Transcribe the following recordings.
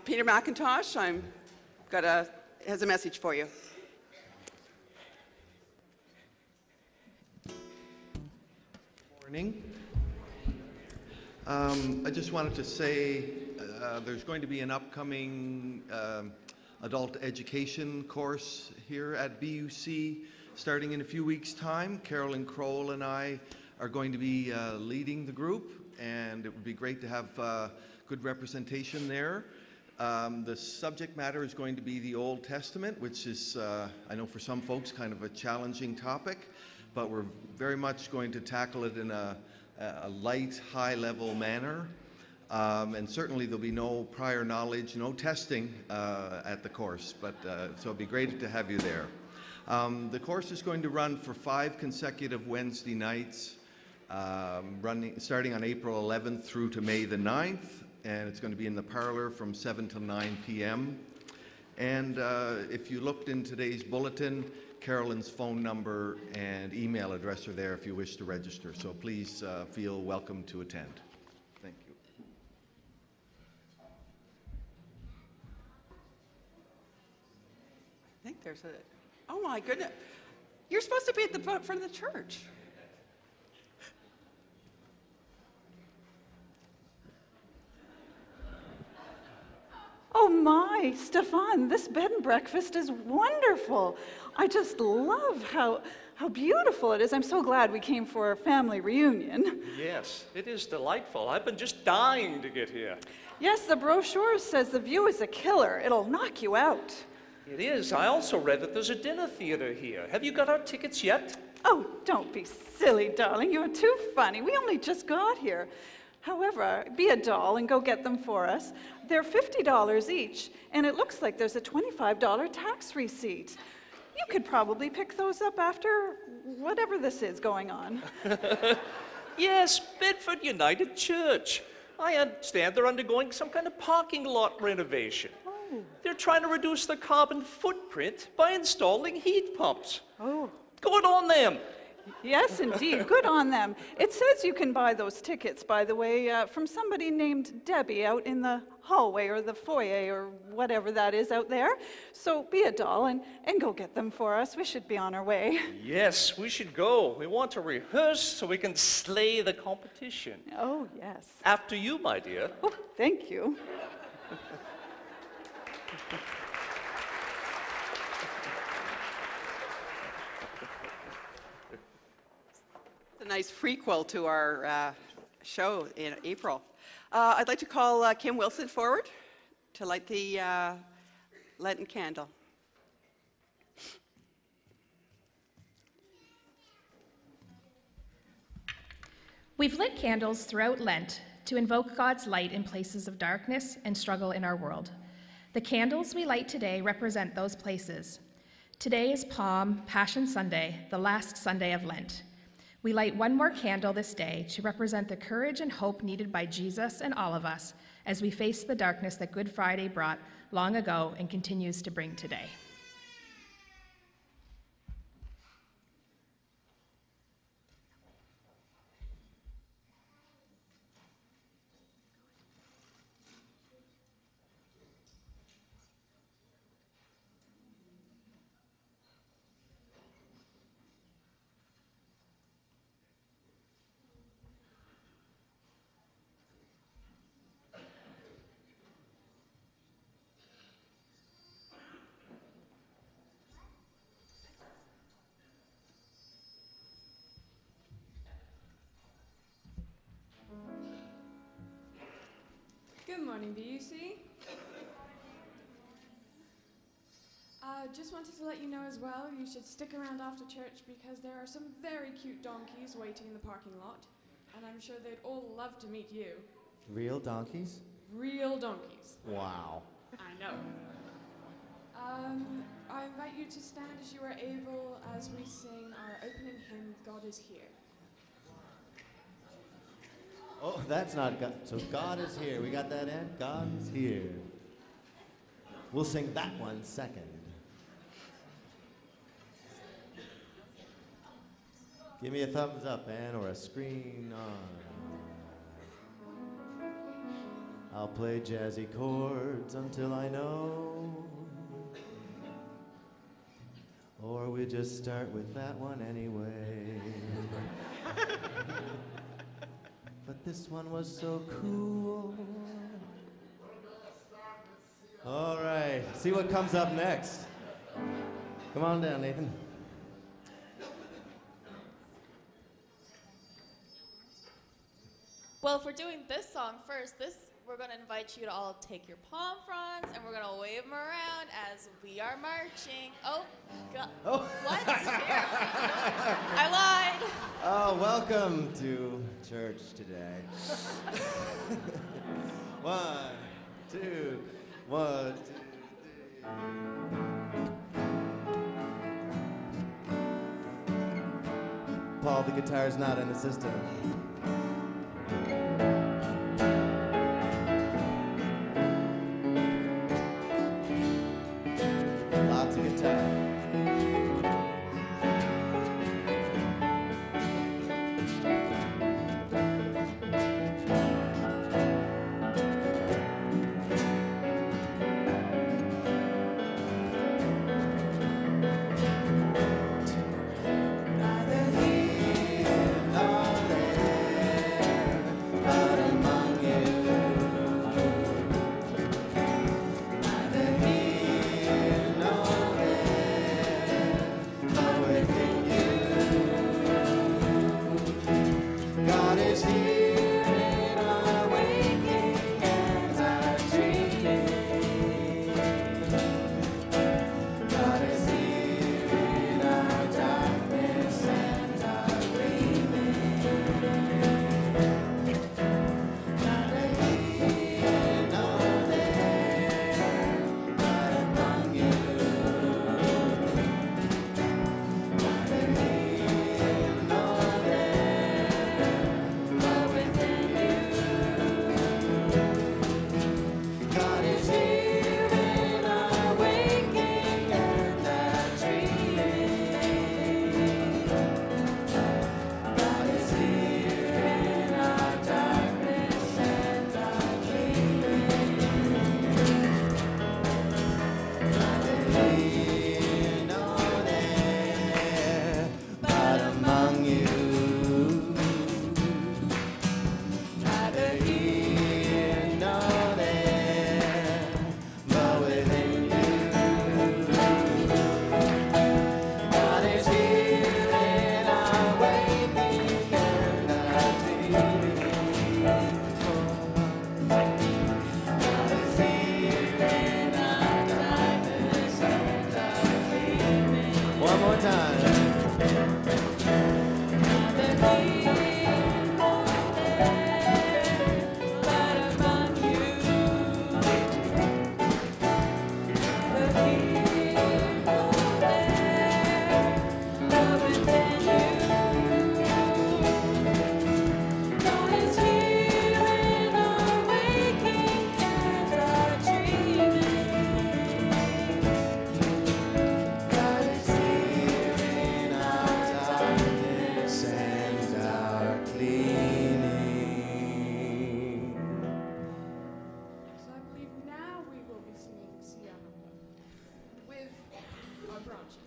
Peter McIntosh, has a message for you. Morning. I just wanted to say there's going to be an upcoming adult education course here at BUC starting in a few weeks' time. Carolyn Kroll and I are going to be leading the group, and it would be great to have good representation there. The subject matter is going to be the Old Testament, which is, I know for some folks, kind of a challenging topic, but we're very much going to tackle it in a light, high-level manner. And certainly there'll be no prior knowledge, no testing at the course, but so it'd be great to have you there. The course is going to run for 5 consecutive Wednesday nights, starting on April 11th through to May the 9th, and it's going to be in the parlor from 7 to 9 p.m. And if you looked in today's bulletin, Carolyn's phone number and email address are there if you wish to register, so please feel welcome to attend. Thank you. I think there's a, oh my goodness, you're supposed to be at the front of the church. Oh my, Stefan, this bed and breakfast is wonderful. I just love how beautiful it is. I'm so glad we came for a family reunion. Yes, it is delightful. I've been just dying to get here. Yes, the brochure says the view is a killer. It'll knock you out. It is. I also read that there's a dinner theater here. Have you got our tickets yet? Oh, don't be silly, darling. You're too funny. We only just got here. However, be a doll and go get them for us. They're $50 each, and it looks like there's a $25 tax receipt. You could probably pick those up after whatever this is going on. Yes, Bedford United Church. I understand they're undergoing some kind of parking lot renovation. Oh. They're trying to reduce the carbon footprint by installing heat pumps. Oh. Good on them. Yes, indeed. Good on them. It says you can buy those tickets, by the way, from somebody named Debbie out in the hallway or the foyer or whatever that is out there. So be a doll and go get them for us. We should be on our way. Yes, we should go. We want to rehearse so we can slay the competition. Oh, yes. After you, my dear. Oh, thank you. A nice prequel to our show in April. I'd like to call Kim Wilson forward to light the Lenten candle. We've lit candles throughout Lent to invoke God's light in places of darkness and struggle in our world. The candles we light today represent those places. Today is Palm Passion Sunday, the last Sunday of Lent. We light one more candle this day to represent the courage and hope needed by Jesus and all of us as we face the darkness that Good Friday brought long ago and continues to bring today. Good morning, BUC. Just wanted to let you know as well, you should stick around after church because there are some very cute donkeys waiting in the parking lot, and I'm sure they'd all love to meet you. Real donkeys? Real donkeys. Wow. I know. I invite you to stand as you are able as we sing our opening hymn, God is Here. Oh, that's not God. So God is here. We got that in? God is here. We'll sing that one second. Give me a thumbs up, Ann, or a screen on. I'll play jazzy chords until I know. Or we just start with that one anyway. But this one was so cool. All right, see what comes up next. Come on down, Nathan. Well, if we're doing this song first, we're going to invite you to all take your palm fronds and we're going to wave them around as we are marching. Oh, God. Oh. What? I lied. Oh, welcome to church today. 1, 2, 1, 2, 3. Paul, the guitar's not in the system. Lots of guitar.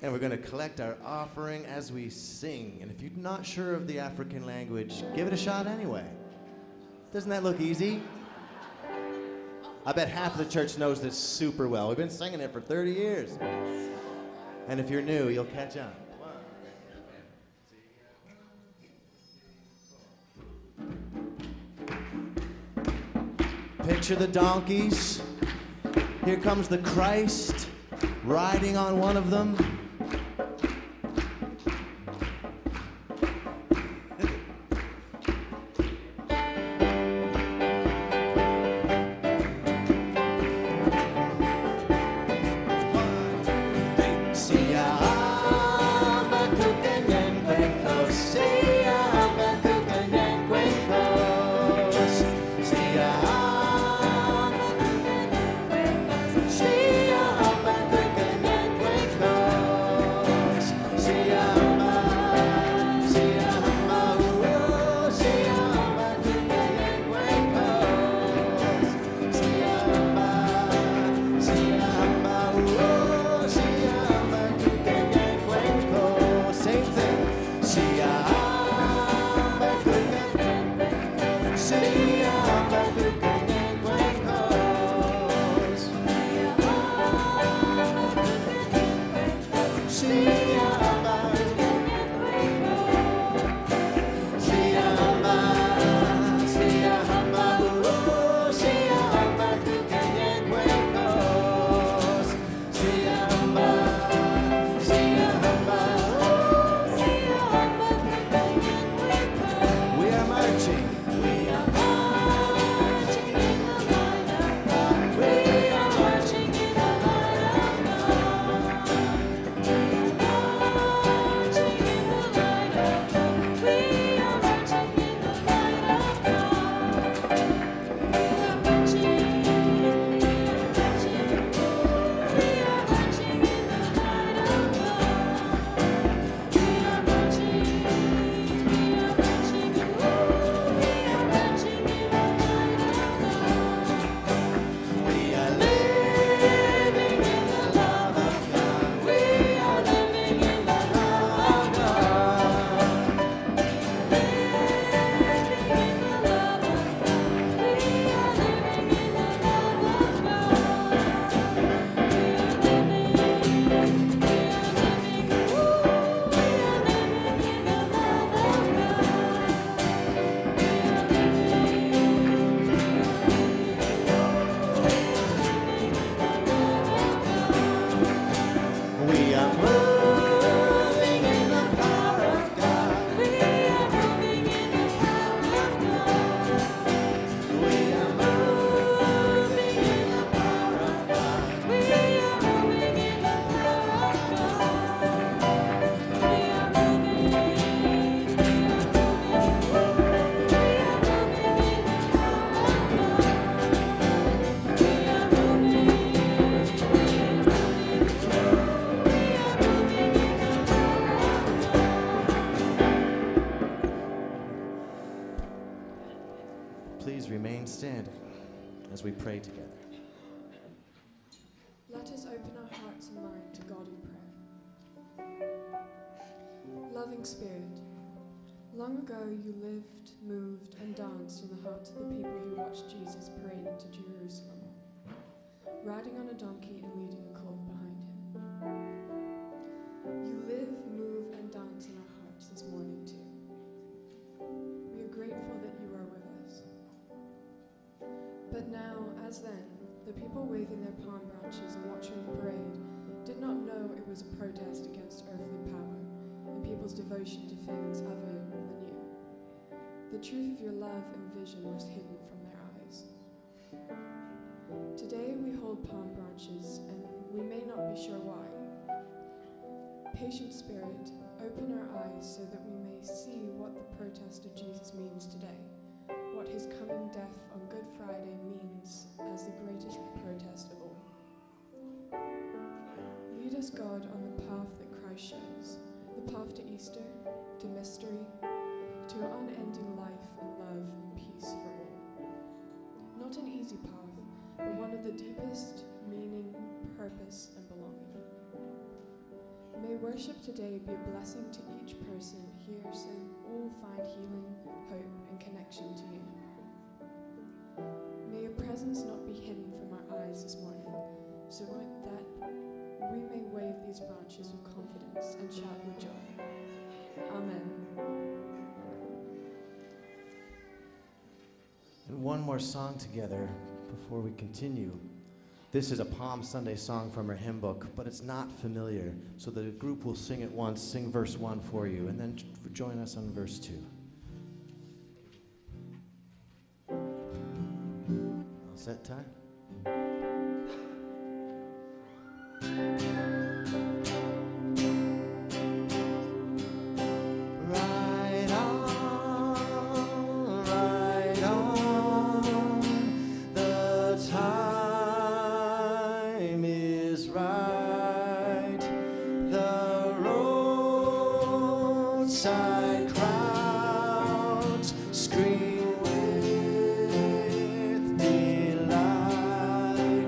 And we're going to collect our offering as we sing. And if you're not sure of the African language, give it a shot anyway. Doesn't that look easy? I bet half of the church knows this super well. We've been singing it for 30 years. And if you're new, you'll catch on. Picture the donkeys. Here comes the Christ riding on one of them. Darling Spirit, long ago you lived, moved, and danced in the hearts of the people who watched Jesus parade into Jerusalem, riding on a donkey and leading a colt behind him. You live, move, and dance in our hearts this morning too. We are grateful that you are with us. But now, as then, the people waving their palm branches and watching the parade did not know it was a protest against earthly power and people's devotion to things other than you. The truth of your love and vision was hidden from their eyes. Today we hold palm branches, and we may not be sure why. Patient Spirit, open our eyes so that we may see what the protest of Jesus means today, what his coming death on Good Friday means as the greatest protest of all. Lead us, God, on the path that Christ shows, the path to Easter, to mystery, to unending life and love and peace for all. Not an easy path, but one of the deepest meaning, purpose, and belonging. May worship today be a blessing to each person here so all find healing, hope, and connection to you. May your presence not be hidden from our eyes this morning, so that we may wave these branches with confidence and shout with joy. Amen. And one more song together before we continue. This is a Palm Sunday song from our hymn book, but it's not familiar, so the group will sing it once, sing verse 1 for you, and then join us on verse 2. All set, time? Right on, the time is right, the roadside crowds scream with delight.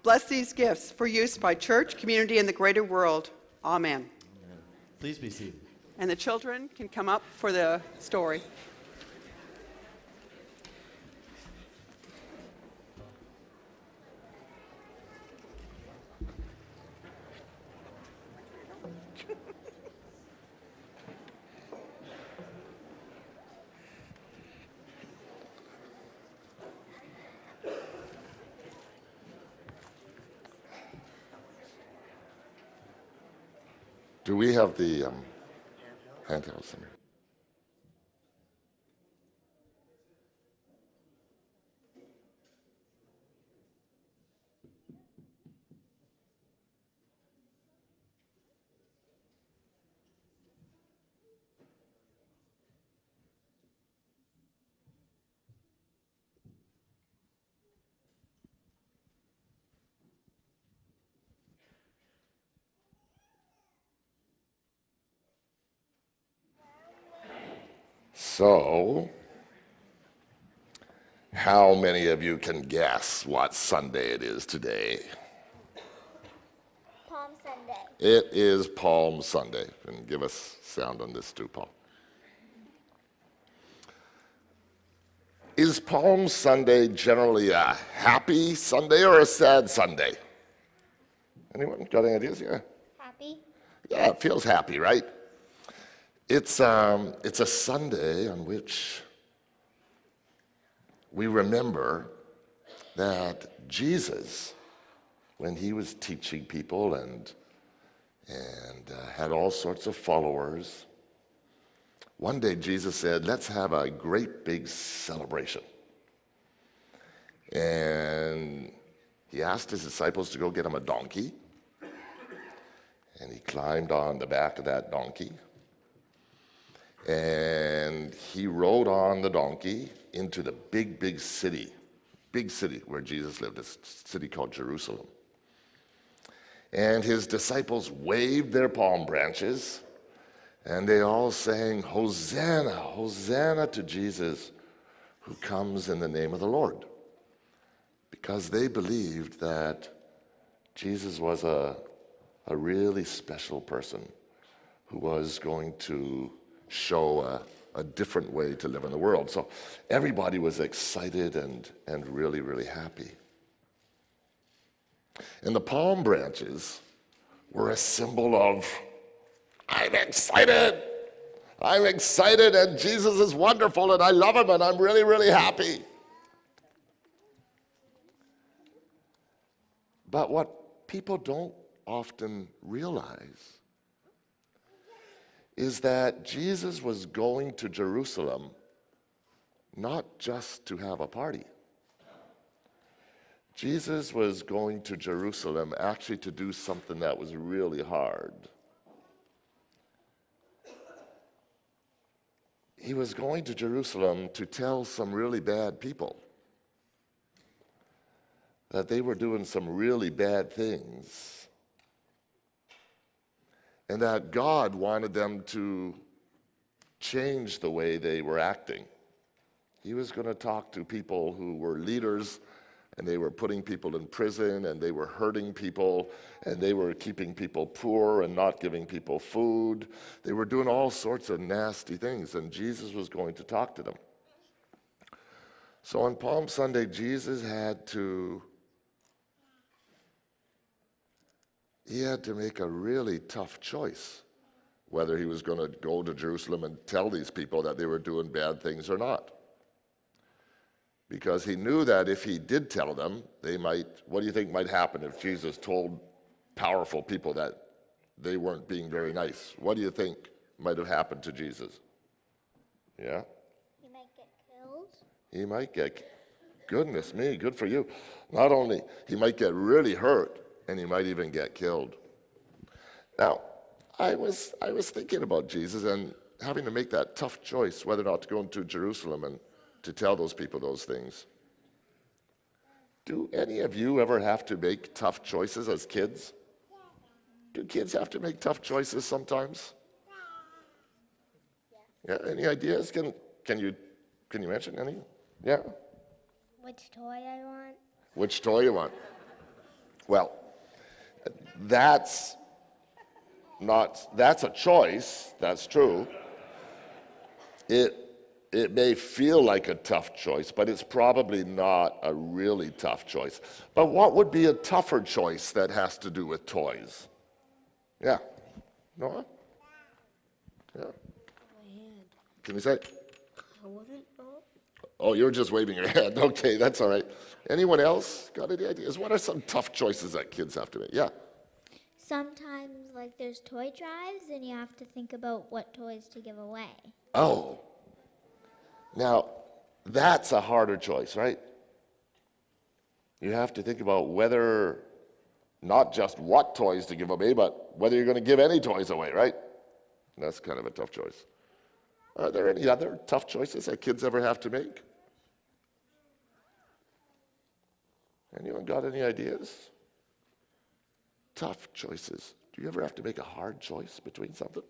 Bless these gifts for use by church, community, and the greater world. Amen. Amen. Please be seated. And the children can come up for the story. Do we have the handhelds in here? So, how many of you can guess what Sunday it is today? Palm Sunday. It is Palm Sunday. And give us sound on this too, Paul. Is Palm Sunday generally a happy Sunday or a sad Sunday? Anyone got any ideas? Yeah. Happy. Yeah, it feels happy, right? It's a Sunday on which we remember that Jesus, when he was teaching people and had all sorts of followers, one day Jesus said, let's have a great big celebration. And he asked his disciples to go get him a donkey. And he climbed on the back of that donkey. And he rode on the donkey into the big city where Jesus lived, a city called Jerusalem. And his disciples waved their palm branches, and they all sang, Hosanna, Hosanna to Jesus who comes in the name of the Lord. Because they believed that Jesus was a really special person who was going to show a different way to live in the world. So everybody was excited and really, really happy. And the palm branches were a symbol of, I'm excited and Jesus is wonderful and I love him and I'm really, really happy. But what people don't often realize is that Jesus was going to Jerusalem not just to have a party. Jesus was going to Jerusalem actually to do something that was really hard. He was going to Jerusalem to tell some really bad people that they were doing some really bad things, and that God wanted them to change the way they were acting. He was going to talk to people who were leaders, and they were putting people in prison, and they were hurting people, and they were keeping people poor and not giving people food. They were doing all sorts of nasty things, and Jesus was going to talk to them. So on Palm Sunday, Jesus had to make a really tough choice whether he was going to go to Jerusalem and tell these people that they were doing bad things or not. Because he knew that if he did tell them, they might, what do you think might happen if Jesus told powerful people that they weren't being very nice? What do you think might have happened to Jesus? Yeah? He might get killed. He might get, goodness me, good for you. Not only, he might get really hurt, and he might even get killed. Now, I was thinking about Jesus and having to make that tough choice whether or not to go into Jerusalem and to tell those people those things. Do any of you ever have to make tough choices as kids? Do kids have to make tough choices sometimes? Yeah, any ideas? Can you mention any? Yeah? Which toy I want? Which toy you want? Well, that's a choice, that's true. It may feel like a tough choice, but it's probably not a really tough choice. But what would be a tougher choice that has to do with toys? Yeah. Noah? Yeah. Can you say it? I wasn't. Oh, you're just waving your hand. Okay, that's all right. Anyone else got any ideas? What are some tough choices that kids have to make? Yeah. Sometimes, like, there's toy drives, and you have to think about what toys to give away. Oh. Now, that's a harder choice, right? You have to think about whether, not just what toys to give away, but whether you're going to give any toys away, right? That's kind of a tough choice. Are there any other tough choices that kids ever have to make? Anyone got any ideas? Tough choices. Do you ever have to make a hard choice between something?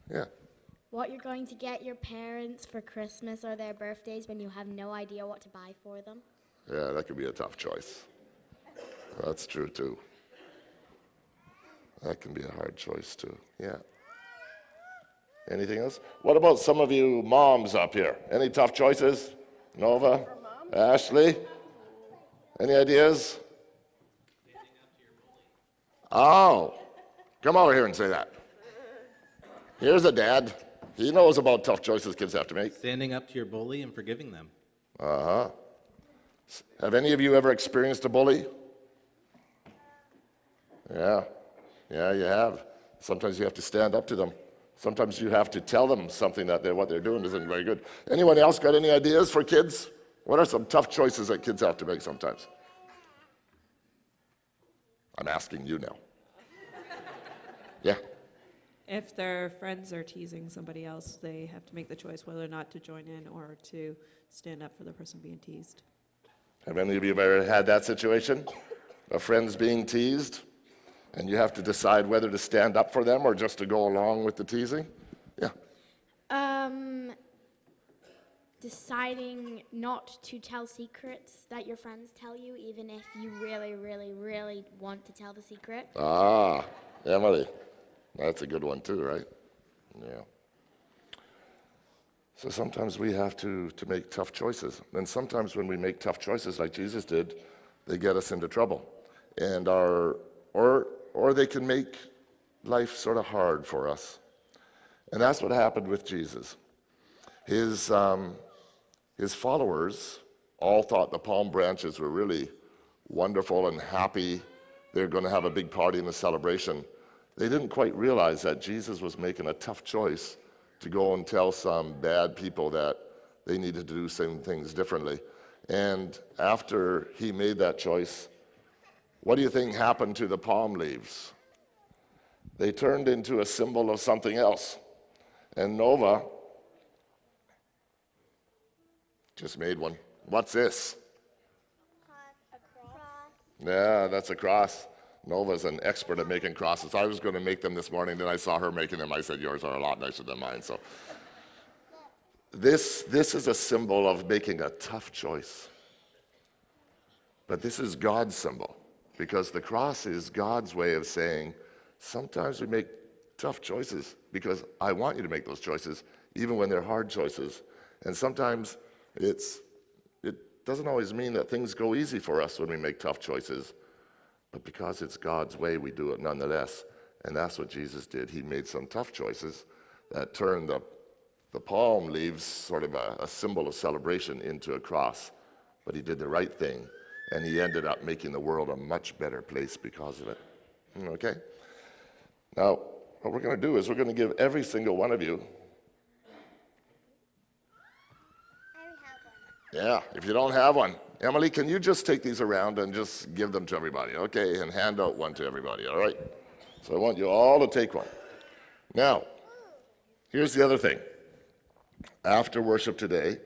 Yeah. What you're going to get your parents for Christmas or their birthdays when you have no idea what to buy for them? Yeah, that could be a tough choice. That's true, too. That can be a hard choice, too. Yeah. Anything else? What about some of you moms up here? Any tough choices? Nova? Ashley? Any ideas? Oh, come over here and say that. Here's a dad. He knows about tough choices kids have to make. Standing up to your bully and forgiving them. Uh-huh. Have any of you ever experienced a bully? Yeah. Yeah, you have. Sometimes you have to stand up to them. Sometimes you have to tell them something that what they're doing isn't very good. Anyone else got any ideas for kids? What are some tough choices that kids have to make sometimes? I'm asking you now. Yeah. If their friends are teasing somebody else, they have to make the choice whether or not to join in or to stand up for the person being teased. Have any of you ever had that situation? A friend's being teased, and you have to decide whether to stand up for them or just to go along with the teasing? Yeah. Deciding not to tell secrets that your friends tell you, even if you really, really, really want to tell the secret. Ah, Emily. That's a good one too, right? Yeah. So sometimes we have to make tough choices. And sometimes when we make tough choices like Jesus did, they get us into trouble. And or they can make life sort of hard for us. And that's what happened with Jesus. His followers all thought the palm branches were really wonderful and happy. They're going to have a big party and a celebration. They didn't quite realize that Jesus was making a tough choice to go and tell some bad people that they needed to do some things differently. And after he made that choice, what do you think happened to the palm leaves? They turned into a symbol of something else. And Nova just made one. What's this? A cross. Yeah, that's a cross. Nova's an expert at making crosses. I was going to make them this morning, then I saw her making them. I said, yours are a lot nicer than mine. So this is a symbol of making a tough choice. But this is God's symbol, because the cross is God's way of saying, sometimes we make tough choices because I want you to make those choices, even when they're hard choices. And sometimes it doesn't always mean that things go easy for us when we make tough choices. But because it's God's way, we do it nonetheless. And that's what Jesus did. He made some tough choices that turned the palm leaves, sort of a symbol of celebration, into a cross. But he did the right thing, and he ended up making the world a much better place because of it. Okay? Now, what we're going to do is we're going to give every single one of you. Yeah, if you don't have one. Emily, can you just take these around and just give them to everybody, okay? And hand out one to everybody, all right? So I want you all to take one. Now, here's the other thing. After worship today,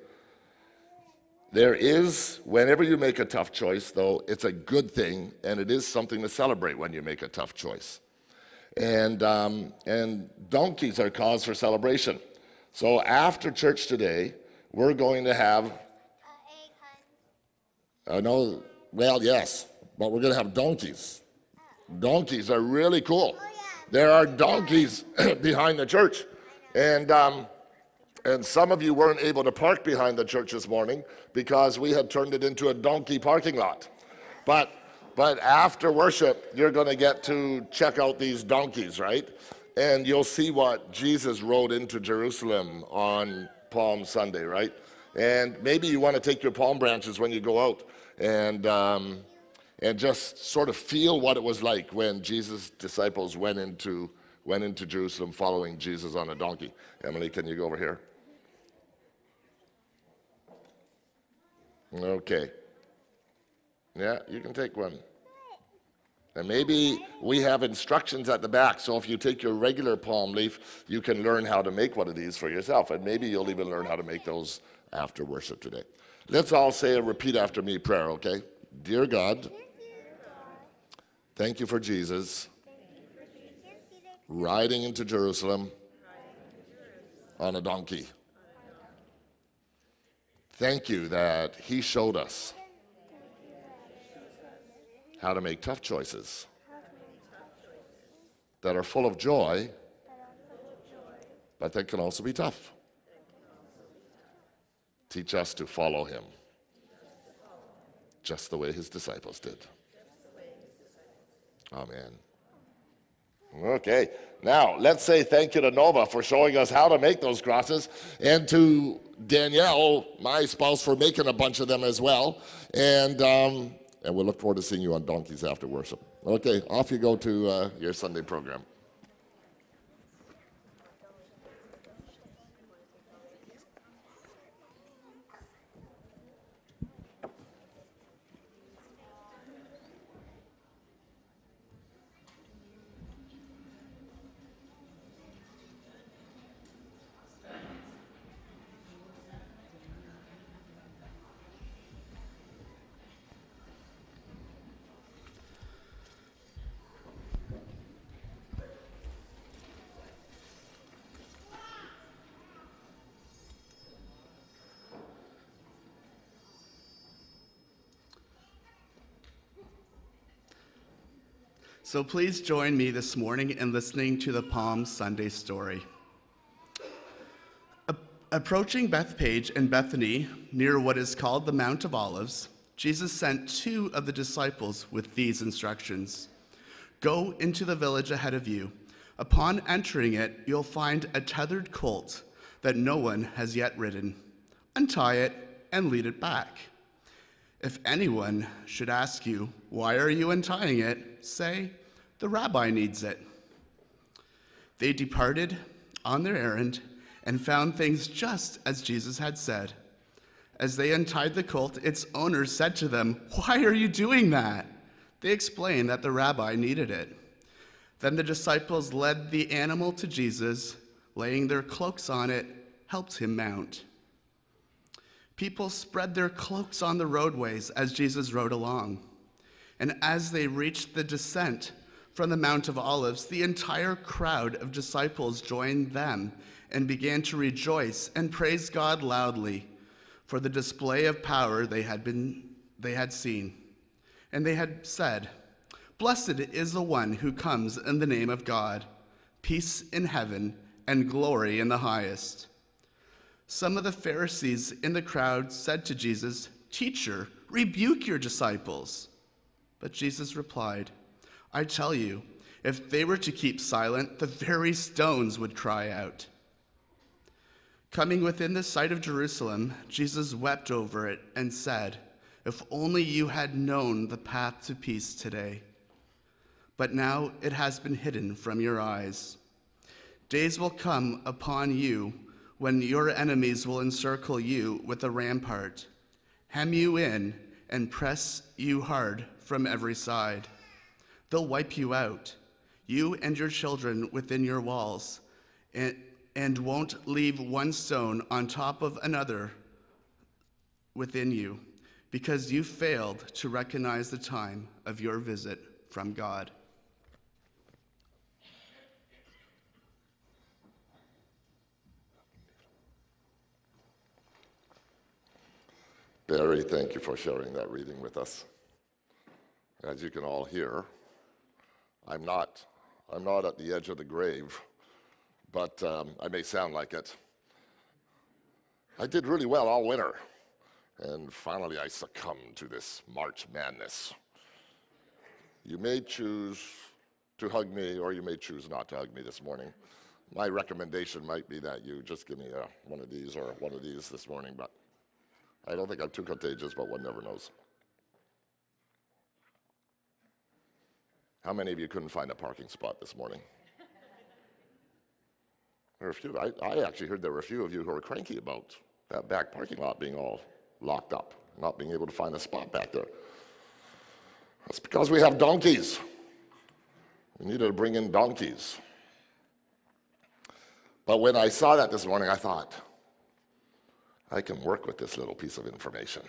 there is, whenever you make a tough choice, though, it's a good thing, and it is something to celebrate when you make a tough choice. And donkeys are cause for celebration. So after church today, we're going to have, no, well, yes, but we're going to have donkeys. Donkeys are really cool. There are donkeys behind the church. And some of you weren't able to park behind the church this morning because we had turned it into a donkey parking lot. But after worship, you're going to get to check out these donkeys, right? And you'll see what Jesus rode into Jerusalem on Palm Sunday, right? And maybe you want to take your palm branches when you go out and just sort of feel what it was like when Jesus' disciples went into Jerusalem following Jesus on a donkey. Emily, can you go over here? Okay. Yeah, you can take one. And maybe we have instructions at the back, so if you take your regular palm leaf, you can learn how to make one of these for yourself, and maybe you'll even learn how to make those after worship today. Let's all say a repeat after me prayer, okay? Dear God, thank you for Jesus riding into Jerusalem on a donkey. Thank you that he showed us how to make tough choices that are full of joy, but that can also be tough. Teach us to follow him, just the way his disciples did. Amen. Okay, now let's say thank you to Nova for showing us how to make those crosses, and to Danielle, my spouse, for making a bunch of them as well. And we'll look forward to seeing you on donkeys after worship. Okay, off you go to your Sunday program. So please join me this morning in listening to the Palm Sunday story. Approaching Bethpage and Bethany, near what is called the Mount of Olives, Jesus sent 2 of the disciples with these instructions. Go into the village ahead of you. Upon entering it, you'll find a tethered colt that no one has yet ridden. Untie it and lead it back. If anyone should ask you, why are you untying it? Say, the rabbi needs it. They departed on their errand and found things just as Jesus had said. As they untied the colt, its owner said to them, why are you doing that? They explained that the rabbi needed it. Then the disciples led the animal to Jesus, laying their cloaks on it, helped him mount. People spread their cloaks on the roadways as Jesus rode along. And as they reached the descent from the Mount of Olives, the entire crowd of disciples joined them and began to rejoice and praise God loudly for the display of power they had seen. And they had said, blessed is the one who comes in the name of God, peace in heaven and glory in the highest. Some of the Pharisees in the crowd said to Jesus, teacher, rebuke your disciples. But Jesus replied, I tell you, if they were to keep silent, the very stones would cry out. Coming within the sight of Jerusalem, Jesus wept over it and said, if only you had known the path to peace today. But now it has been hidden from your eyes. Days will come upon you when your enemies will encircle you with a rampart, hem you in, and press you hard from every side. They'll wipe you out, you and your children within your walls, and won't leave one stone on top of another within you, because you failed to recognize the time of your visit from God. Barry, thank you for sharing that reading with us. As you can all hear, I'm not at the edge of the grave, but I may sound like it. I did really well all winter, and finally I succumbed to this March madness. You may choose to hug me, or you may choose not to hug me this morning. My recommendation might be that you just give me one of these or one of these this morning, but I don't think I'm too contagious, but one never knows. How many of you couldn't find a parking spot this morning? There were a few. I actually heard there were a few of you who were cranky about that back parking lot being all locked up, not being able to find a spot back there. That's because we have donkeys. We needed to bring in donkeys. But when I saw that this morning, I thought, I can work with this little piece of information.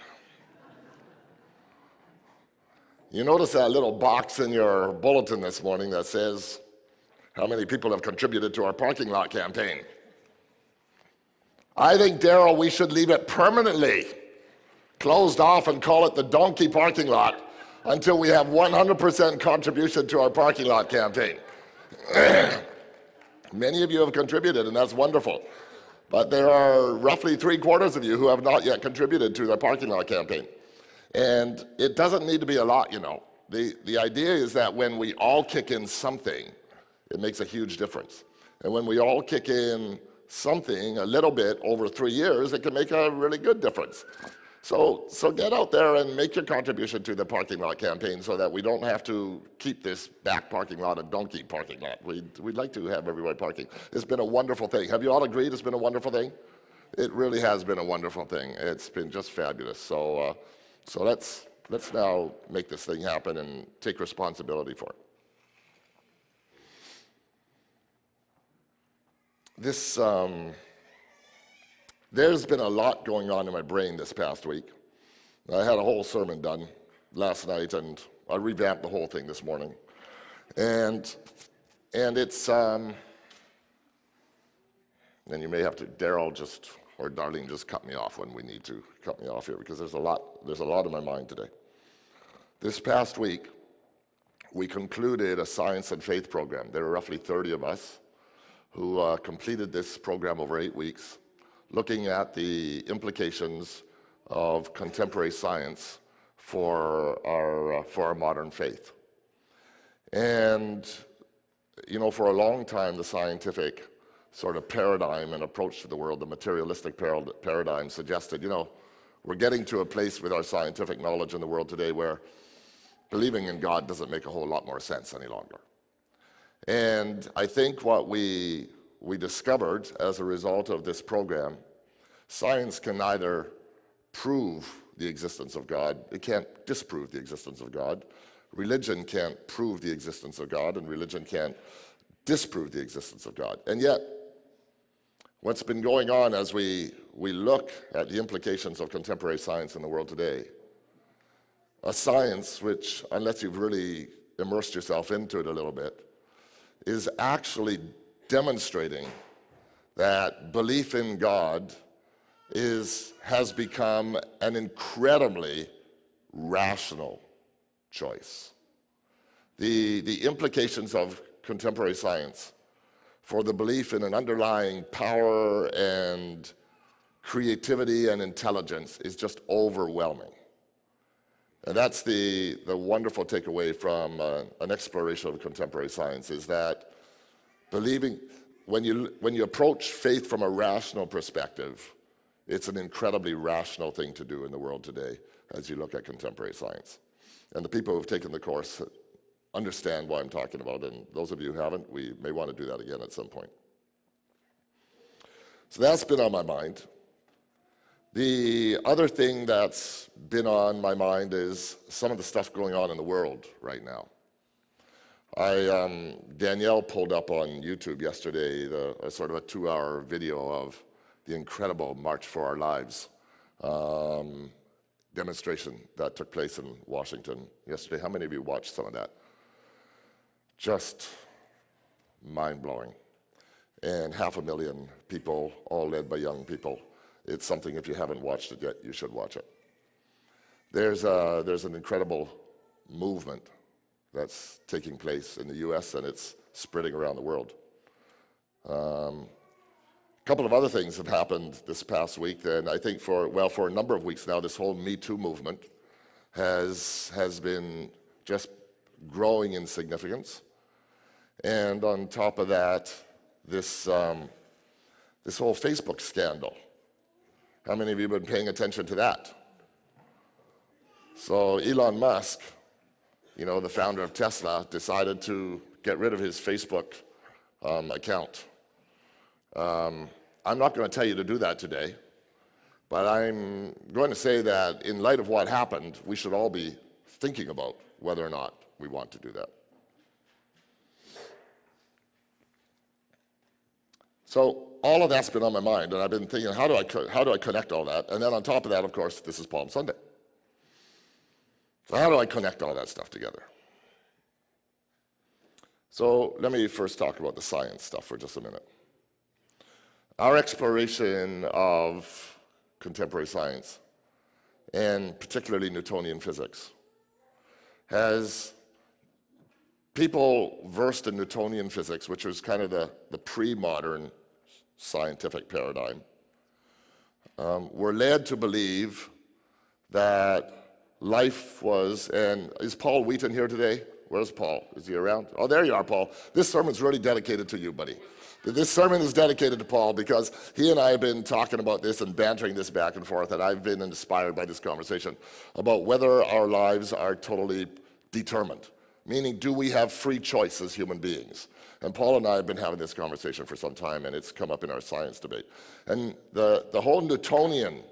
You notice that little box in your bulletin this morning that says how many people have contributed to our parking lot campaign. I think, Daryl, we should leave it permanently closed off and call it the donkey parking lot until we have 100% contribution to our parking lot campaign. Many of you have contributed, and that's wonderful. But there are roughly 3/4 of you who have not yet contributed to the parking lot campaign. And it doesn't need to be a lot, you know. The idea is that when we all kick in something, it makes a huge difference. And when we all kick in something a little bit over 3 years, it can make a really good difference. So get out there and make your contribution to the parking lot campaign so that we don't have to keep this back parking lot a donkey parking lot. We'd like to have everybody parking. It's been a wonderful thing. Have you all agreed it's been a wonderful thing? It really has been a wonderful thing. It's been just fabulous. So let's now make this thing happen and take responsibility for it. There's been a lot going on in my brain this past week. I had a whole sermon done last night, and I revamped the whole thing this morning. And it's, and you may have to, Daryl or Darlene just cut me off when we need to cut me off here, because there's a lot in my mind today. This past week, we concluded a science and faith program. There were roughly 30 of us who completed this program over 8 weeks, looking at the implications of contemporary science for our modern faith. And, you know, for a long time, the scientific sort of paradigm and approach to the world, the materialistic paradigm suggested, you know, we're getting to a place with our scientific knowledge in the world today where believing in God doesn't make a whole lot more sense any longer. And I think what we discovered as a result of this program, science can neither prove the existence of God, it can't disprove the existence of God. Religion can't prove the existence of God, and religion can't disprove the existence of God. And yet, what's been going on as we look at the implications of contemporary science in the world today, a science which, unless you've really immersed yourself into it a little bit, is actually demonstrating that belief in God has become an incredibly rational choice. The implications of contemporary science for the belief in an underlying power and creativity and intelligence is just overwhelming. And that's the wonderful takeaway from an exploration of contemporary science, is that believing, when you approach faith from a rational perspective, it's an incredibly rational thing to do in the world today as you look at contemporary science. And the people who have taken the course understand what I'm talking about, and those of you who haven't, we may want to do that again at some point. So that's been on my mind. The other thing that's been on my mind is some of the stuff going on in the world right now. Danielle pulled up on YouTube yesterday a sort of a 2-hour video of the incredible March for Our Lives demonstration that took place in Washington yesterday. How many of you watched some of that? Just mind-blowing. And 500,000 people, all led by young people. It's something, if you haven't watched it yet, you should watch it. there's an incredible movement that's taking place in the U.S. and it's spreading around the world. A couple of other things have happened this past week, and I think for a number of weeks now, this whole Me Too movement has been just growing in significance. And on top of that, this whole Facebook scandal. How many of you have been paying attention to that? So Elon Musk, the founder of Tesla, decided to get rid of his Facebook account. I'm not going to tell you to do that today, but I'm going to say that in light of what happened, we should all be thinking about whether or not we want to do that. So all of that's been on my mind, and I've been thinking, how do I connect all that? And then on top of that, of course, this is Palm Sunday. So how do I connect all that stuff together? So let me first talk about the science stuff for just a minute. Our exploration of contemporary science, and particularly Newtonian physics, has people versed in Newtonian physics, which was kind of the pre-modern scientific paradigm, were led to believe that life was, and is Paul Wheaton here today? Where's Paul? Is he around? Oh, there you are, Paul. This sermon's really dedicated to you, buddy. This sermon is dedicated to Paul because he and I have been talking about this and bantering this back and forth, and I've been inspired by this conversation about whether our lives are totally determined, meaning do we have free choice as human beings? And Paul and I have been having this conversation for some time, and it's come up in our science debate. And the whole Newtonian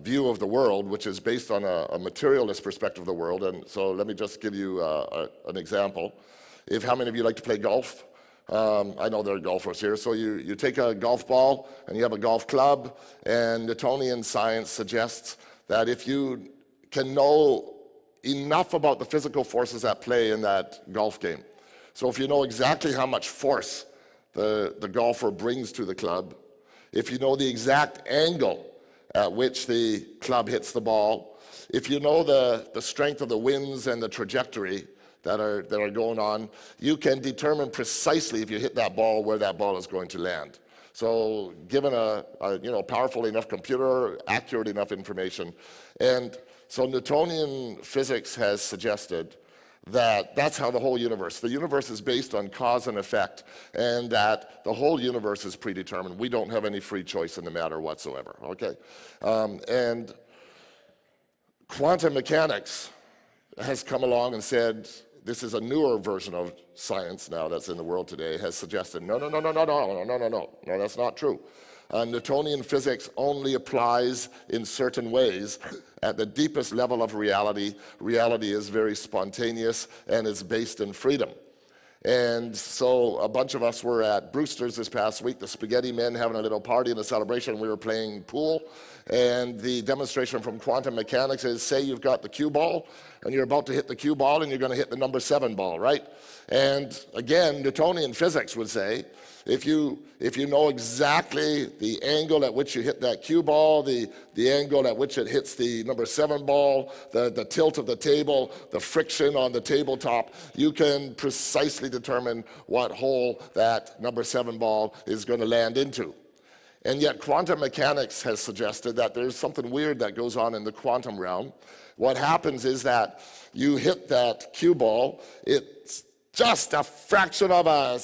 view of the world, which is based on a materialist perspective of the world, and so let me just give you an example. How many of you like to play golf? I know there are golfers here. So you take a golf ball and you have a golf club, and Newtonian science suggests that if you can know enough about the physical forces at play in that golf game, so if you know exactly how much force the golfer brings to the club, if you know the exact angle at which the club hits the ball, if you know the strength of the winds and the trajectory that are going on, you can determine precisely if you hit that ball where that ball is going to land. So given a powerful enough computer, accurate enough information, and so Newtonian physics has suggested that that's how the universe is based on cause and effect, and that the whole universe is predetermined. We don't have any free choice in the matter whatsoever, okay? And quantum mechanics has come along and said, this is a newer version of science now that's in the world today, has suggested, no, that's not true. Newtonian physics only applies in certain ways. At the deepest level of reality, reality is very spontaneous and is based in freedom. And so a bunch of us were at Brewster's this past week, the Spaghetti Men having a little party and a celebration. We were playing pool, and the demonstration from quantum mechanics is, say you've got the cue ball, and you're about to hit the cue ball, and you're going to hit the number 7 ball, right? And again, Newtonian physics would say, if you know exactly the angle at which you hit that cue ball, the angle at which it hits the number 7 ball, the tilt of the table, the friction on the tabletop, you can precisely determine what hole that number 7 ball is going to land into. And yet quantum mechanics has suggested that there's something weird that goes on in the quantum realm. What happens is that you hit that cue ball, it's just a fraction of a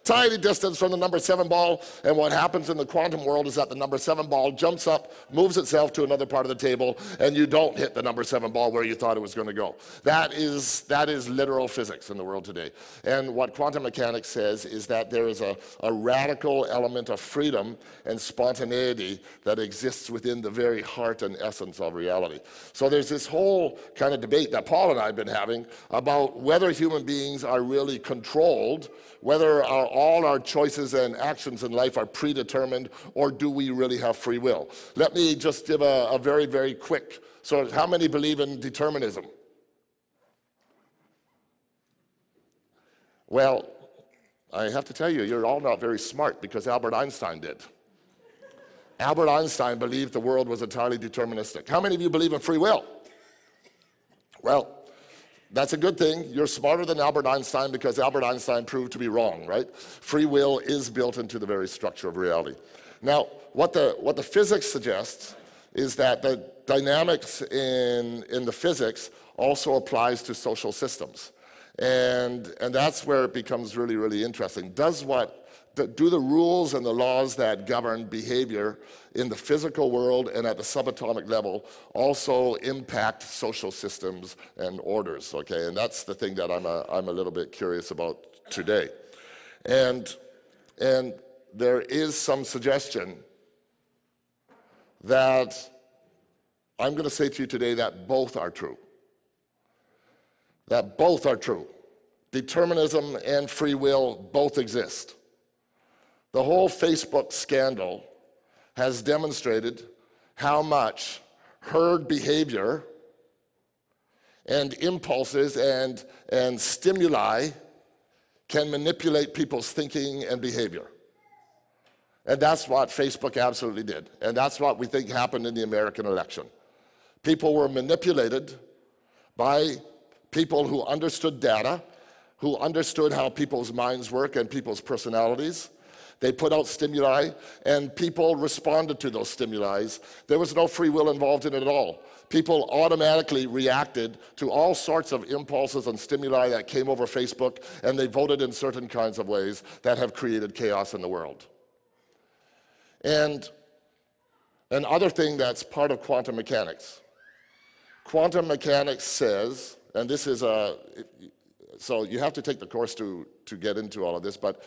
tiny distance from the number 7 ball, and what happens in the quantum world is that the number 7 ball jumps up, moves itself to another part of the table, and you don't hit the number 7 ball where you thought it was going to go. That is literal physics in the world today. And what quantum mechanics says is that there is a radical element of freedom and spontaneity that exists within the very heart and essence of reality. So there's this whole kind of debate that Paul and I have been having about whether human beings are really controlled, whether all our choices and actions in life are predetermined, or do we really have free will? Let me just give a very, very quick, so how many believe in determinism? Well, I have to tell you, you're all not very smart because Albert Einstein did. Albert Einstein believed the world was entirely deterministic. How many of you believe in free will? Well, that's a good thing. You're smarter than Albert Einstein because Albert Einstein proved to be wrong, right? Free will is built into the very structure of reality. Now, what the physics suggests is that the dynamics in the physics also applies to social systems. And that's where it becomes really, really interesting. Do the rules and the laws that govern behavior in the physical world and at the subatomic level also impact social systems and orders, okay? And that's the thing that I'm a little bit curious about today. And there is some suggestion that I'm going to say to you today that both are true. That both are true. Determinism and free will both exist. The whole Facebook scandal has demonstrated how much herd behavior and impulses and stimuli can manipulate people's thinking and behavior. And that's what Facebook absolutely did. And that's what we think happened in the American election. People were manipulated by people who understood data, who understood how people's minds work and people's personalities. They put out stimuli, and people responded to those stimuli. There was no free will involved in it at all. People automatically reacted to all sorts of impulses and stimuli that came over Facebook, and they voted in certain kinds of ways that have created chaos in the world. And another thing that's part of quantum mechanics. Quantum mechanics says, and this is so you have to take the course to get into all of this, but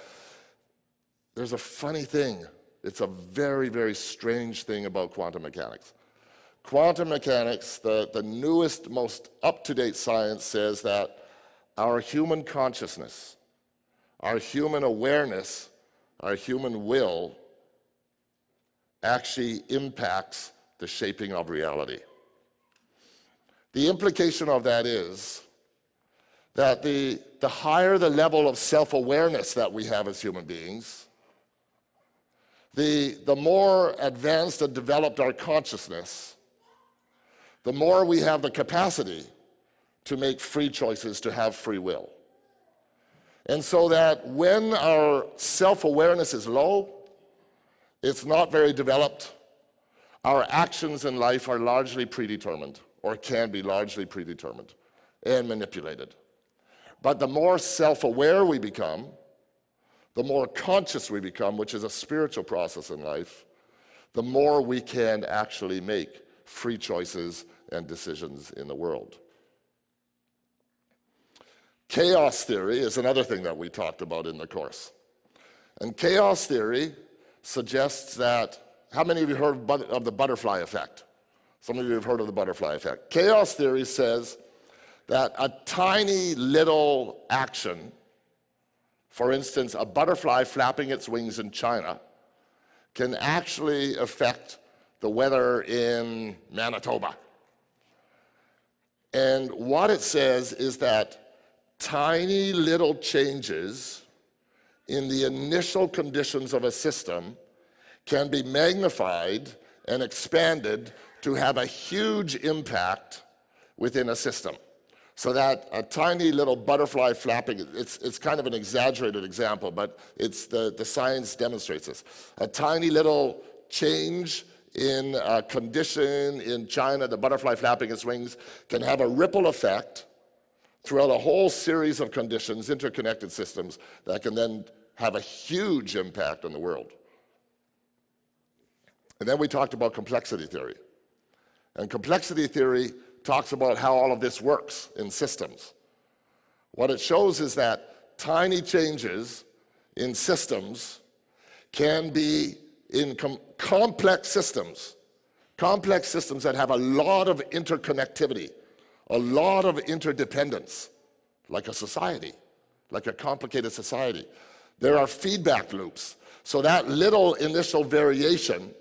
there's a funny thing. It's a very, very strange thing about quantum mechanics. Quantum mechanics, the newest, most up-to-date science says that our human consciousness, our human awareness, our human will actually impacts the shaping of reality. The implication of that is that the higher the level of self-awareness that we have as human beings, the more advanced and developed our consciousness, the more we have the capacity to make free choices, to have free will. And so that when our self-awareness is low, it's not very developed, our actions in life are largely predetermined, or can be largely predetermined and manipulated. But the more self-aware we become, the more conscious we become, which is a spiritual process in life, the more we can actually make free choices and decisions in the world. Chaos theory is another thing that we talked about in the course. And chaos theory suggests that, how many of you heard of the butterfly effect? Some of you have heard of the butterfly effect. Chaos theory says that a tiny little action, for instance, a butterfly flapping its wings in China, can actually affect the weather in Manitoba. And what it says is that tiny little changes in the initial conditions of a system can be magnified and expanded to have a huge impact within a system. So that a tiny little butterfly flapping, it's kind of an exaggerated example, but it's the science demonstrates this. A tiny little change in a condition in China, the butterfly flapping its wings, can have a ripple effect throughout a whole series of conditions, interconnected systems, that can then have a huge impact on the world. And then we talked about complexity theory. And complexity theory talks about how all of this works in systems. What it shows is that tiny changes in systems can be in complex systems that have a lot of interconnectivity, a lot of interdependence, like a society, like a complicated society. There are feedback loops. So that little initial variation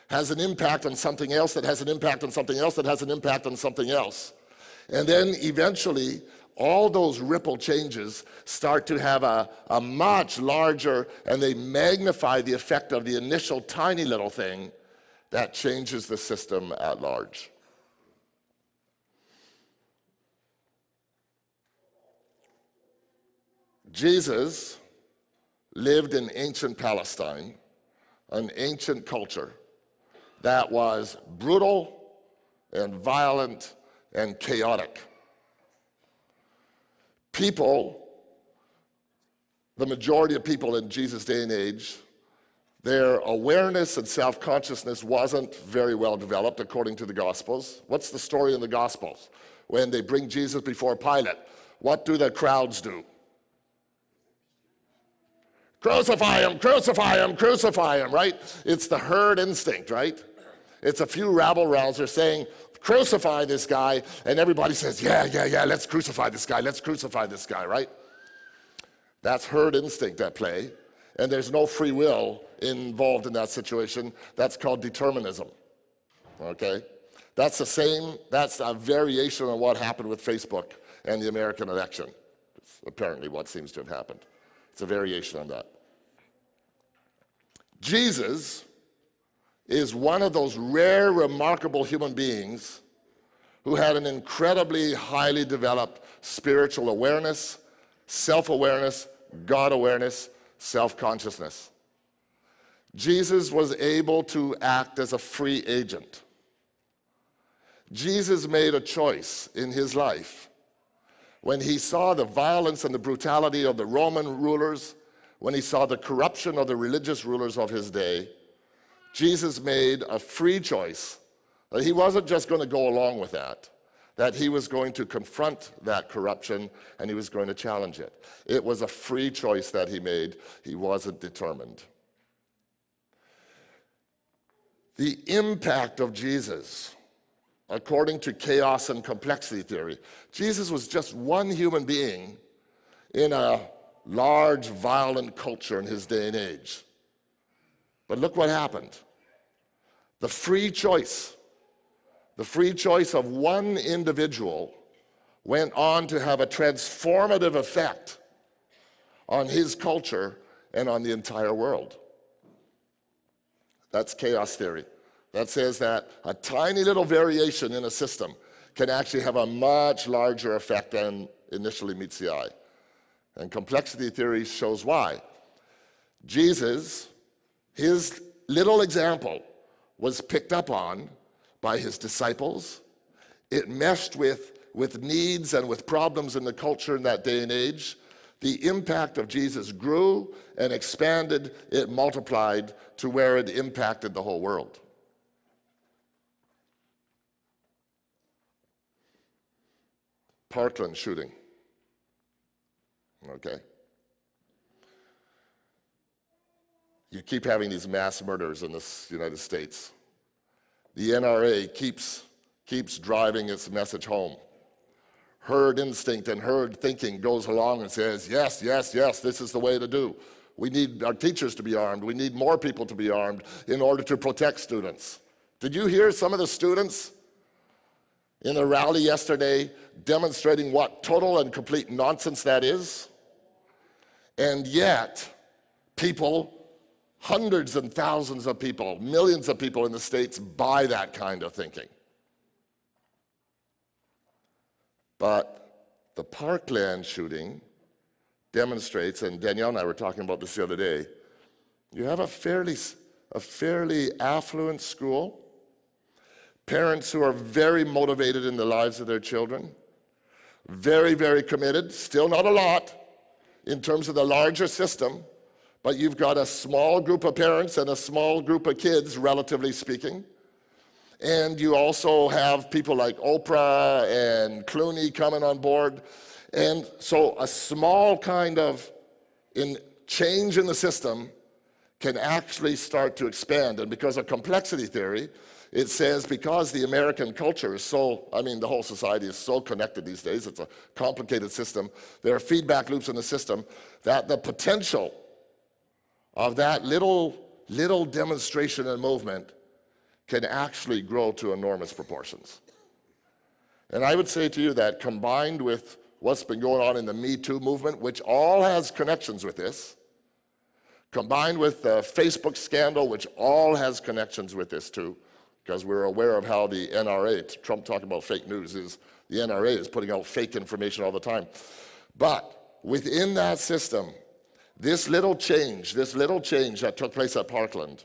has an impact on something else that has an impact on something else that has an impact on something else. And then eventually, all those ripple changes start to have a much larger, and they magnify the effect of the initial tiny little thing that changes the system at large. Jesus lived in ancient Palestine, an ancient culture that was brutal and violent and chaotic. People, the majority of people in Jesus' day and age, their awareness and self-consciousness wasn't very well developed according to the Gospels. What's the story in the Gospels? When they bring Jesus before Pilate, what do the crowds do? Crucify him, crucify him, crucify him, right? It's the herd instinct, right? It's a few rabble-rousers saying, crucify this guy, and everybody says, yeah, let's crucify this guy, right? That's herd instinct at play, and there's no free will involved in that situation. That's called determinism, okay? That's a variation on what happened with Facebook and the American election. It's apparently what seems to have happened. It's a variation on that. Jesus is one of those rare, remarkable human beings who had an incredibly highly developed spiritual awareness, self-awareness, God awareness, self-consciousness. Jesus was able to act as a free agent. Jesus made a choice in his life when he saw the violence and the brutality of the Roman rulers, when he saw the corruption of the religious rulers of his day. Jesus made a free choice that he wasn't just going to go along with that he was going to confront that corruption and he was going to challenge it. It was a free choice that he made. He wasn't determined. The impact of Jesus, according to chaos and complexity theory, Jesus was just one human being in a large, violent culture in his day and age. But look what happened. The free choice of one individual went on to have a transformative effect on his culture and on the entire world. That's chaos theory. That says that a tiny little variation in a system can actually have a much larger effect than initially meets the eye. And complexity theory shows why. Jesus, his little example was picked up on by his disciples. It meshed with needs and with problems in the culture in that day and age. The impact of Jesus grew and expanded, it multiplied to where it impacted the whole world. Parkland shooting. Okay. You keep having these mass murders in the United States. The NRA keeps driving its message home. Herd instinct and herd thinking goes along and says, yes, this is the way to do. We need our teachers to be armed. We need more people to be armed in order to protect students. Did you hear some of the students in the rally yesterday demonstrating what total and complete nonsense that is? And yet, people, hundreds and thousands of people, millions of people in the States buy that kind of thinking. But the Parkland shooting demonstrates, and Danielle and I were talking about this the other day, you have a fairly affluent school, parents who are very motivated in the lives of their children, very, very committed, still not a lot in terms of the larger system, but you've got a small group of parents and a small group of kids, relatively speaking. And you also have people like Oprah and Clooney coming on board. And so a small kind of change in the system can actually start to expand. And because of complexity theory, it says because the American culture is the whole society is so connected these days, it's a complicated system, there are feedback loops in the system, that the potential of that little demonstration and movement can actually grow to enormous proportions. And I would say to you that combined with what's been going on in the Me Too movement, which all has connections with this, combined with the Facebook scandal, which all has connections with this too, because we're aware of how the NRA, Trump talking about fake news, is the NRA is putting out fake information all the time. But within that system, this little change that took place at Parkland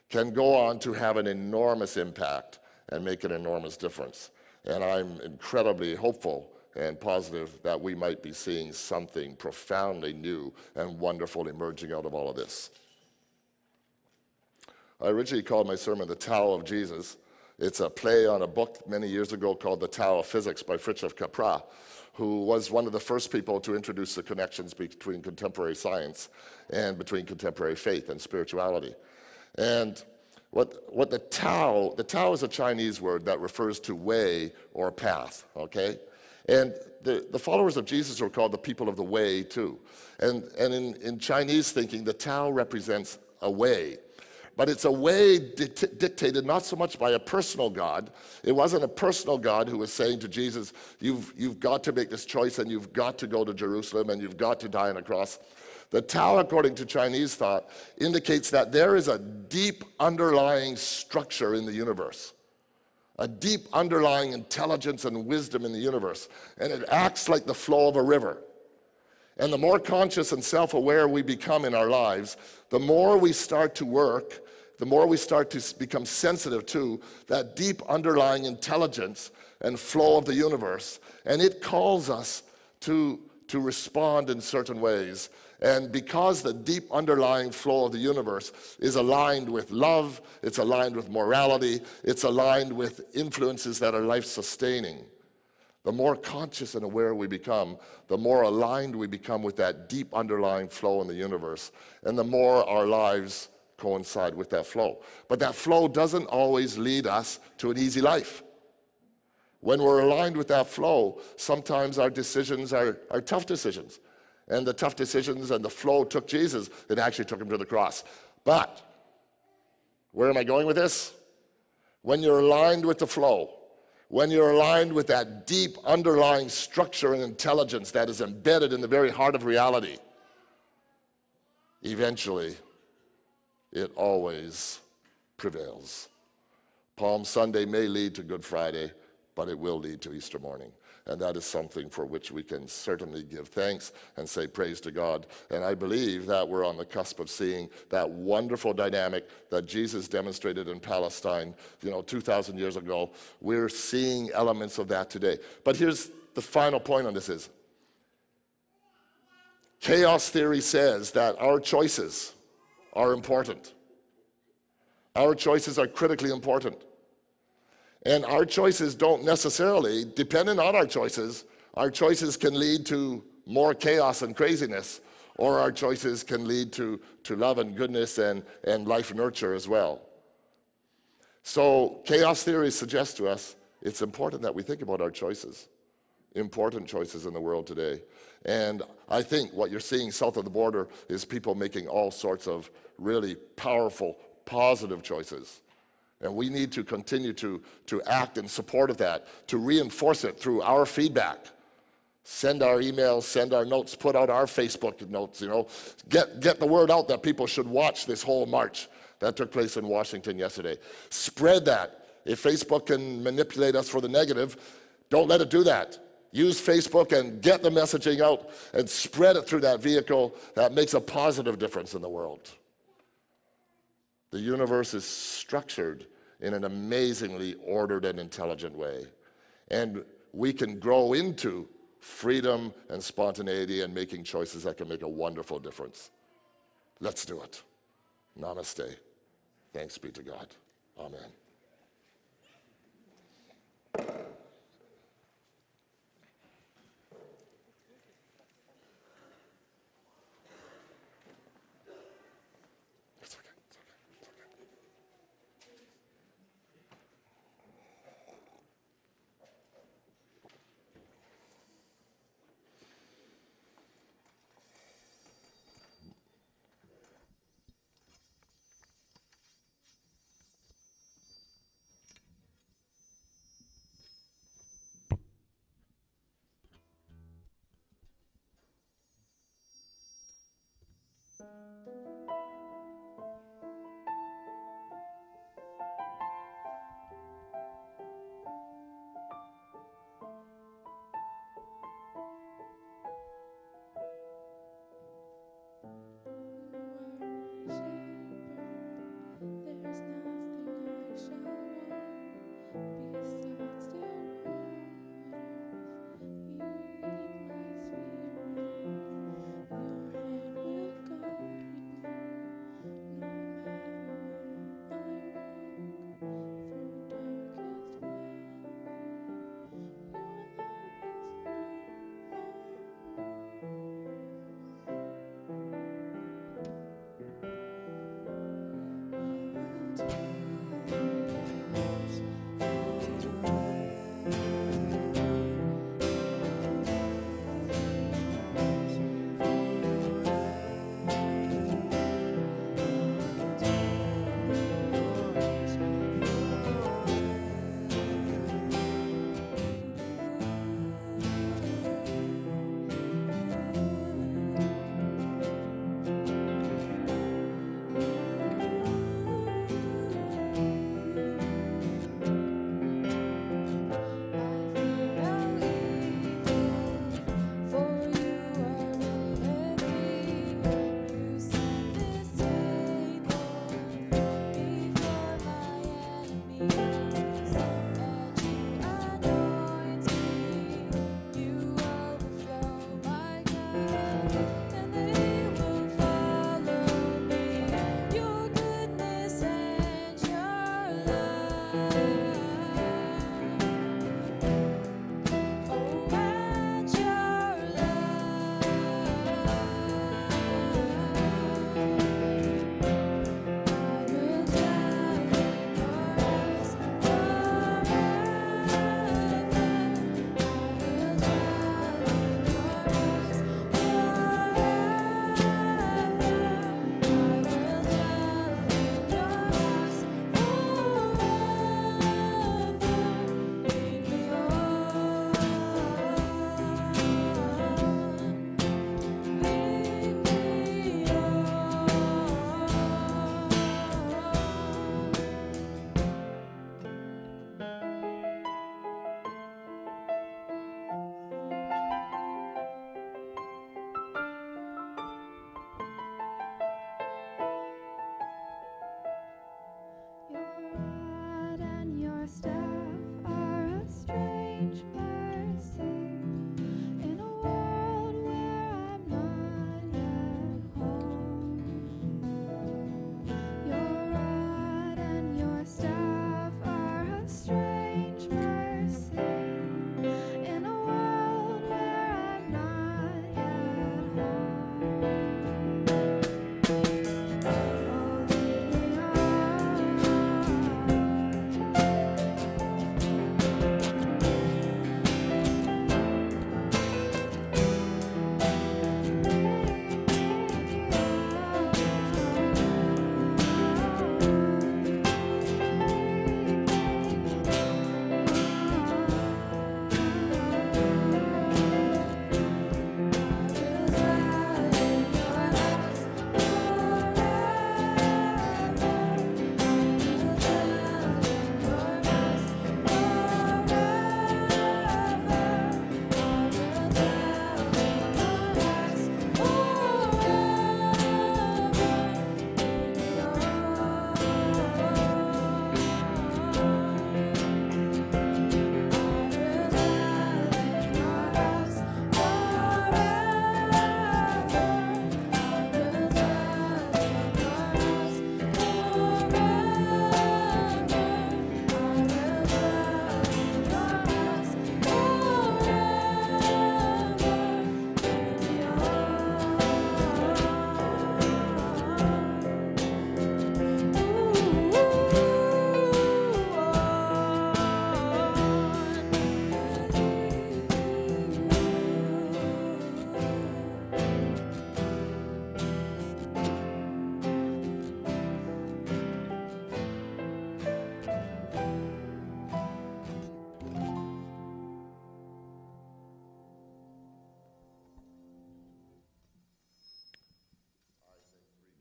can go on to have an enormous impact and make an enormous difference. And I'm incredibly hopeful and positive that we might be seeing something profoundly new and wonderful emerging out of all of this. I originally called my sermon The Tao of Jesus. It's a play on a book many years ago called The Tao of Physics by Fritjof Capra, who was one of the first people to introduce the connections between contemporary science and between contemporary faith and spirituality. And what the Tao is a Chinese word that refers to way or path, okay? And the followers of Jesus are called the people of the way too. And in Chinese thinking, the Tao represents a way. But it's a way dictated not so much by a personal God. It wasn't a personal God who was saying to Jesus, you've got to make this choice and you've got to go to Jerusalem and you've got to die on a cross. The Tao, according to Chinese thought, indicates that there is a deep underlying structure in the universe, a deep underlying intelligence and wisdom in the universe, and it acts like the flow of a river. And the more conscious and self-aware we become in our lives, the more we start to work, the more we start to become sensitive to that deep underlying intelligence and flow of the universe. And it calls us to respond in certain ways. And because the deep underlying flow of the universe is aligned with love, it's aligned with morality, it's aligned with influences that are life-sustaining, the more conscious and aware we become, the more aligned we become with that deep underlying flow in the universe, and the more our lives coincide with that flow. But that flow doesn't always lead us to an easy life. When we're aligned with that flow, sometimes our decisions are tough decisions. And the tough decisions and the flow took Jesus. It actually took him to the cross. But where am I going with this? When you're aligned with the flow, when you're aligned with that deep underlying structure and intelligence that is embedded in the very heart of reality, eventually it always prevails. Palm Sunday may lead to Good Friday, but it will lead to Easter morning. And that is something for which we can certainly give thanks and say praise to God. And I believe that we're on the cusp of seeing that wonderful dynamic that Jesus demonstrated in Palestine, 2,000 years ago. We're seeing elements of that today. But here's the final point on this is, chaos theory says that our choices are important. Our choices are critically important. And our choices don't necessarily, depending on our choices can lead to more chaos and craziness, or our choices can lead to love and goodness and life nurture as well. So chaos theory suggests to us it's important that we think about our choices, important choices in the world today. And I think what you're seeing south of the border is people making all sorts of really powerful, positive choices. And we need to continue to act in support of that, to reinforce it through our feedback. Send our emails, send our notes, put out our Facebook notes, Get the word out that people should watch this whole march that took place in Washington yesterday. Spread that. If Facebook can manipulate us for the negative, don't let it do that. Use Facebook and get the messaging out and spread it through that vehicle that makes a positive difference in the world. The universe is structured in an amazingly ordered and intelligent way. And we can grow into freedom and spontaneity and making choices that can make a wonderful difference. Let's do it. Namaste. Thanks be to God. Amen.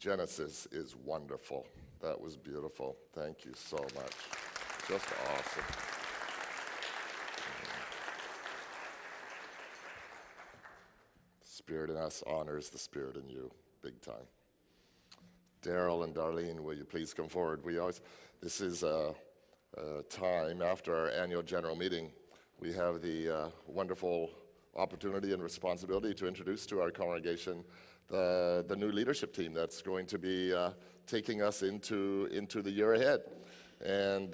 Genesis is wonderful. That was beautiful. Thank you so much. Just awesome. Spirit in us honors the Spirit in you, big time. Daryl and Darlene, will you please come forward? This is a time after our annual general meeting. We have the wonderful opportunity and responsibility to introduce to our congregation the new leadership team that's going to be taking us into the year ahead. And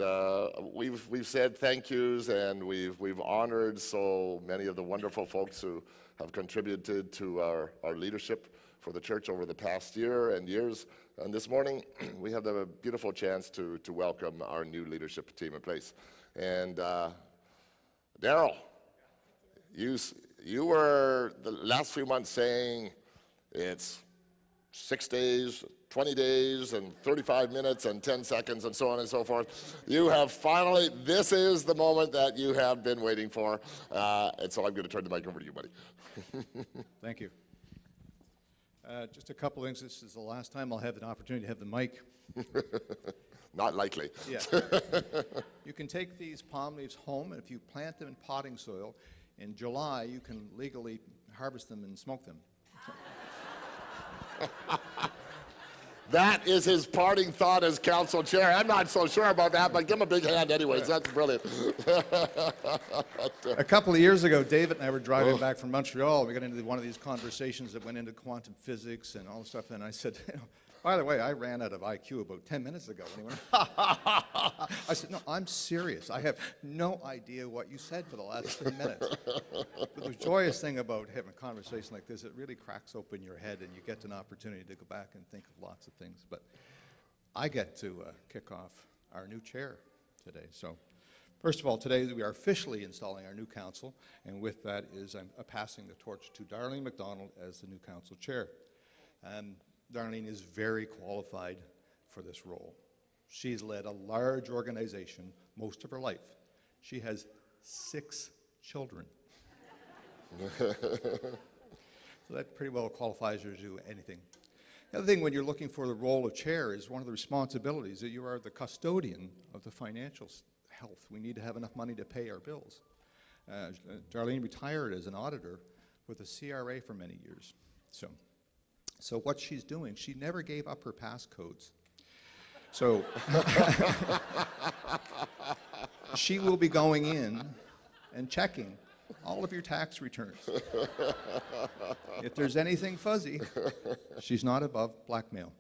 we've said thank yous, and we've honored so many of the wonderful folks who have contributed to our leadership for the church over the past year and years. And this morning, we have the beautiful chance to welcome our new leadership team in place. And Daryl, you were the last few months saying it's 6 days, 20 days, and 35 minutes, and 10 seconds, and so on and so forth. You have finally, this is the moment that you have been waiting for. And so I'm going to turn the mic over to you, buddy. Thank you. Just a couple things. This is the last time I'll have an opportunity to have the mic. Not likely. Yeah. You can take these palm leaves home, and if you plant them in potting soil, in July you can legally harvest them and smoke them. That is his parting thought as council chair. I'm not so sure about that, but give him a big hand anyways. That's brilliant. A couple of years ago, David and I were driving back from Montreal. We got into one of these conversations that went into quantum physics and all this stuff, and I said, by the way, I ran out of IQ about 10 minutes ago. And he went, I said, no, I'm serious. I have no idea what you said for the last 10 minutes. But the joyous thing about having a conversation like this, it really cracks open your head and you get an opportunity to go back and think of lots of things. But I get to kick off our new chair today. So first of all, today we are officially installing our new council, and with that is I'm passing the torch to Darlene MacDonald as the new council chair. Darlene is very qualified for this role. She's led a large organization most of her life. She has 6 children. So that pretty well qualifies her to do anything. The other thing when you're looking for the role of chair is one of the responsibilities that you are the custodian of the financial health. We need to have enough money to pay our bills. Darlene retired as an auditor with the CRA for many years. So what she's doing, she never gave up her passcodes. So she will be going in and checking all of your tax returns. If there's anything fuzzy, she's not above blackmail.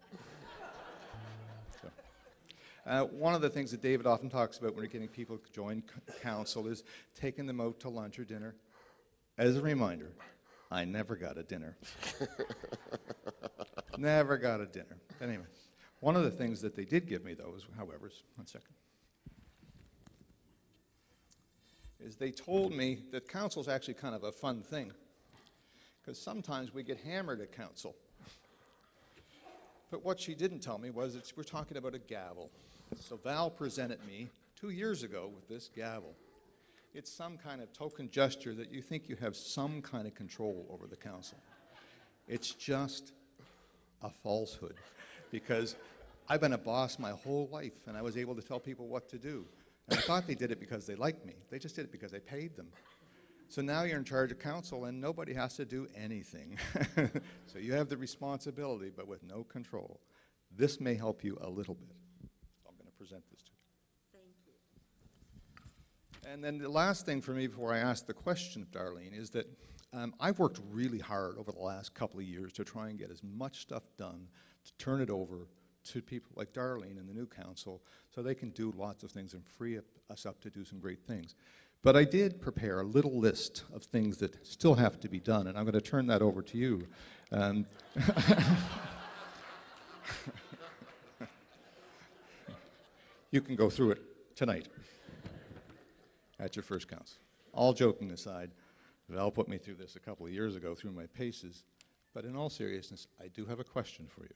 One of the things that David often talks about when we're getting people to join council is taking them out to lunch or dinner. As a reminder, I never got a dinner. Never got a dinner. Anyway, one of the things that they did give me, though, is, however, one second, is they told me that council's actually kind of a fun thing, because sometimes we get hammered at council. But what she didn't tell me was that we're talking about a gavel. So Val presented me 2 years ago with this gavel. It's some kind of token gesture that you think you have some kind of control over the council. It's just a falsehood, because I've been a boss my whole life, and I was able to tell people what to do. And I thought they did it because they liked me. They just did it because I paid them. So now you're in charge of council, and nobody has to do anything. So you have the responsibility, but with no control. This may help you a little bit. So I'm going to present this to you. Thank you. And then the last thing for me before I ask the question of Darlene is that I've worked really hard over the last couple of years to try and get as much stuff done to turn it over to people like Darlene and the new council so they can do lots of things and free us up to do some great things. But I did prepare a little list of things that still have to be done, and I'm going to turn that over to you. You can go through it tonight at your first council. All joking aside, Val put me through this a couple of years ago through my paces, but in all seriousness, I do have a question for you.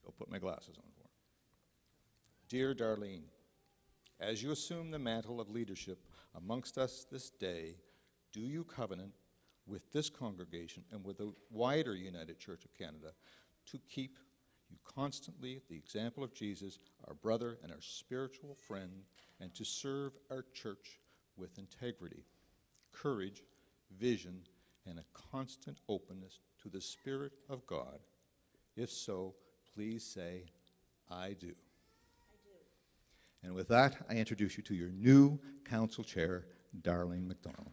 I'll put my glasses on for it. Dear Darlene, as you assume the mantle of leadership amongst us this day, do you covenant with this congregation and with the wider United Church of Canada to keep you constantly the example of Jesus, our brother and our spiritual friend, and to serve our church with integrity, courage, vision, and a constant openness to the Spirit of God. If so, please say, I do. And with that, I introduce you to your new council chair, Darlene MacDonald.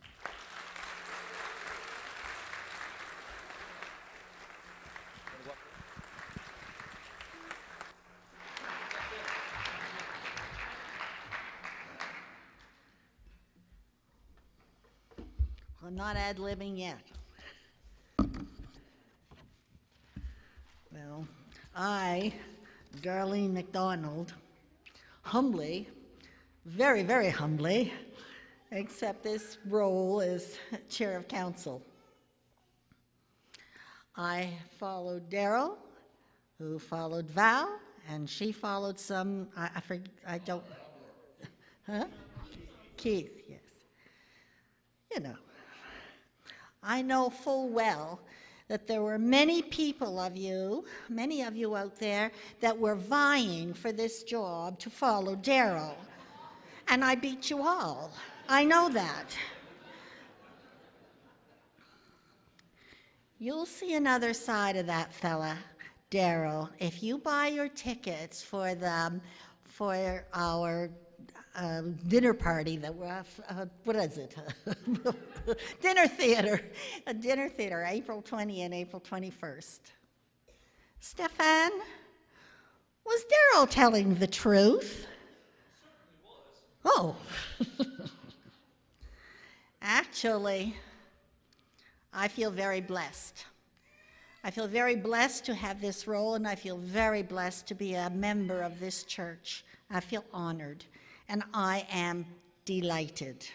I'm not ad-libbing yet. Well, I, Darlene MacDonald, humbly, very, very humbly, accept this role as chair of council. I followed Daryl, who followed Val, and she followed some, I don't, huh? Keith, yes. You know, I know full well that there were many of you out there that were vying for this job to follow Daryl. And I beat you all. I know that. You'll see another side of that fella, Daryl, if you buy your tickets for our dinner party that we're, what is it? Dinner theater, April 20 and April 21st. Stefan, was Daryl telling the truth? Oh. Actually, I feel very blessed. I feel very blessed to have this role, and I feel very blessed to be a member of this church. I feel honored, and I am delighted.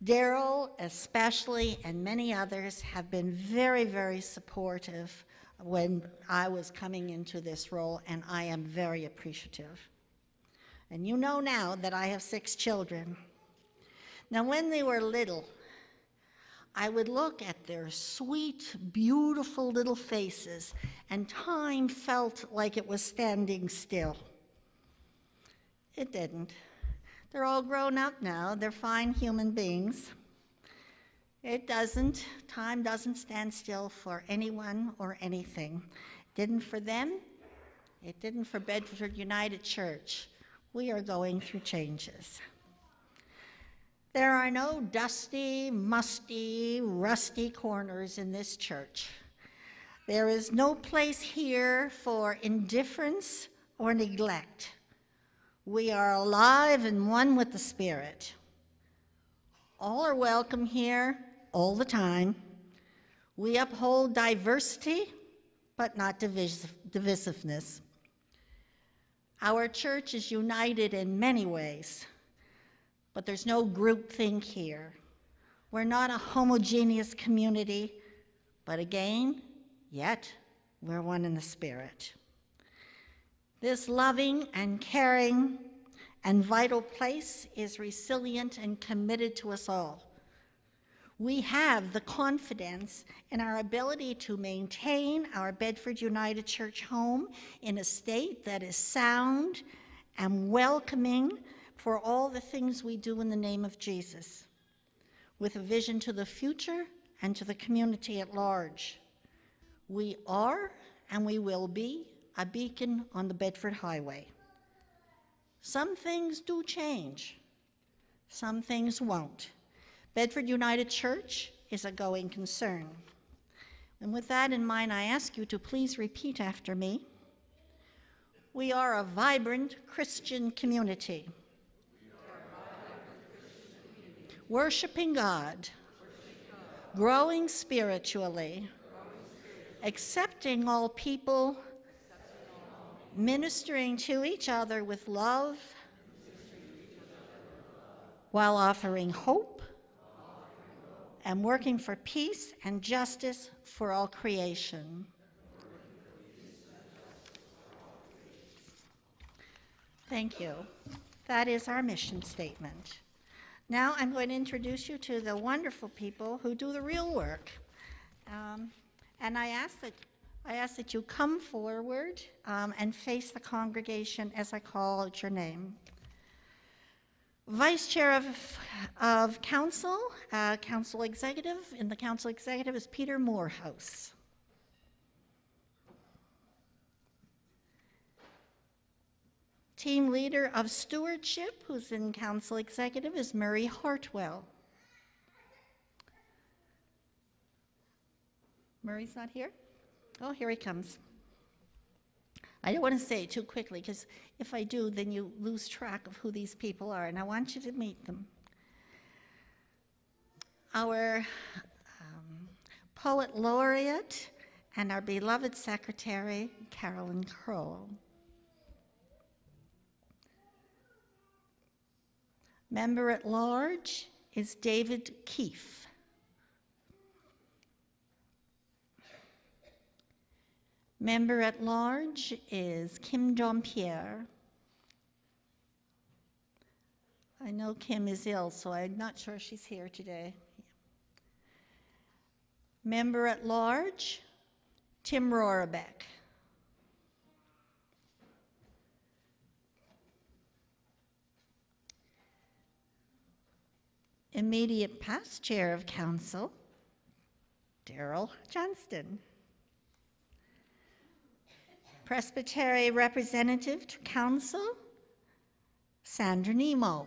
Daryl, especially, and many others have been very, very supportive when I was coming into this role, and I am very appreciative. And you know now that I have 6 children. Now, when they were little, I would look at their sweet, beautiful little faces, and time felt like it was standing still. It didn't. They're all grown up now. They're fine human beings. It doesn't. Time doesn't stand still for anyone or anything. It didn't for them. It didn't for Bedford United Church. We are going through changes. There are no dusty, musty, rusty corners in this church. There is no place here for indifference or neglect. We are alive and one with the Spirit. All are welcome here all the time. We uphold diversity, but not divisiveness. Our church is united in many ways, but there's no groupthink here. We're not a homogeneous community, but again, yet, we're one in the Spirit. This loving and caring and vital place is resilient and committed to us all. We have the confidence in our ability to maintain our Bedford United Church home in a state that is sound and welcoming for all the things we do in the name of Jesus, with a vision to the future and to the community at large. We are and we will be a beacon on the Bedford Highway. Some things do change, some things won't. Bedford United Church is a going concern. And with that in mind, I ask you to please repeat after me. We are a vibrant Christian community, worshiping God, growing spiritually, accepting all people, ministering to each other with love, while offering hope and working for peace and justice for all creation. Thank you. That is our mission statement. Now I'm going to introduce you to the wonderful people who do the real work. And I ask that you come forward and face the congregation as I call out your name. Vice Chair of Council, Council Executive, and the Council Executive is Peter Morehouse. Team Leader of Stewardship, who's in Council Executive, is Murray Hartwell. Murray's not here? Oh, here he comes. I don't want to say it too quickly, because if I do, then you lose track of who these people are, and I want you to meet them. Our Poet Laureate and our beloved Secretary, Carolyn Crowell. Member at Large is David Keefe. Member at Large is Kim Jean-Pierre. I know Kim is ill, so I'm not sure she's here today. Member at Large, Tim Rohrabeck. Immediate past Chair of Council, Daryl Johnston. Presbytery Representative to Council, Sandra Nemo.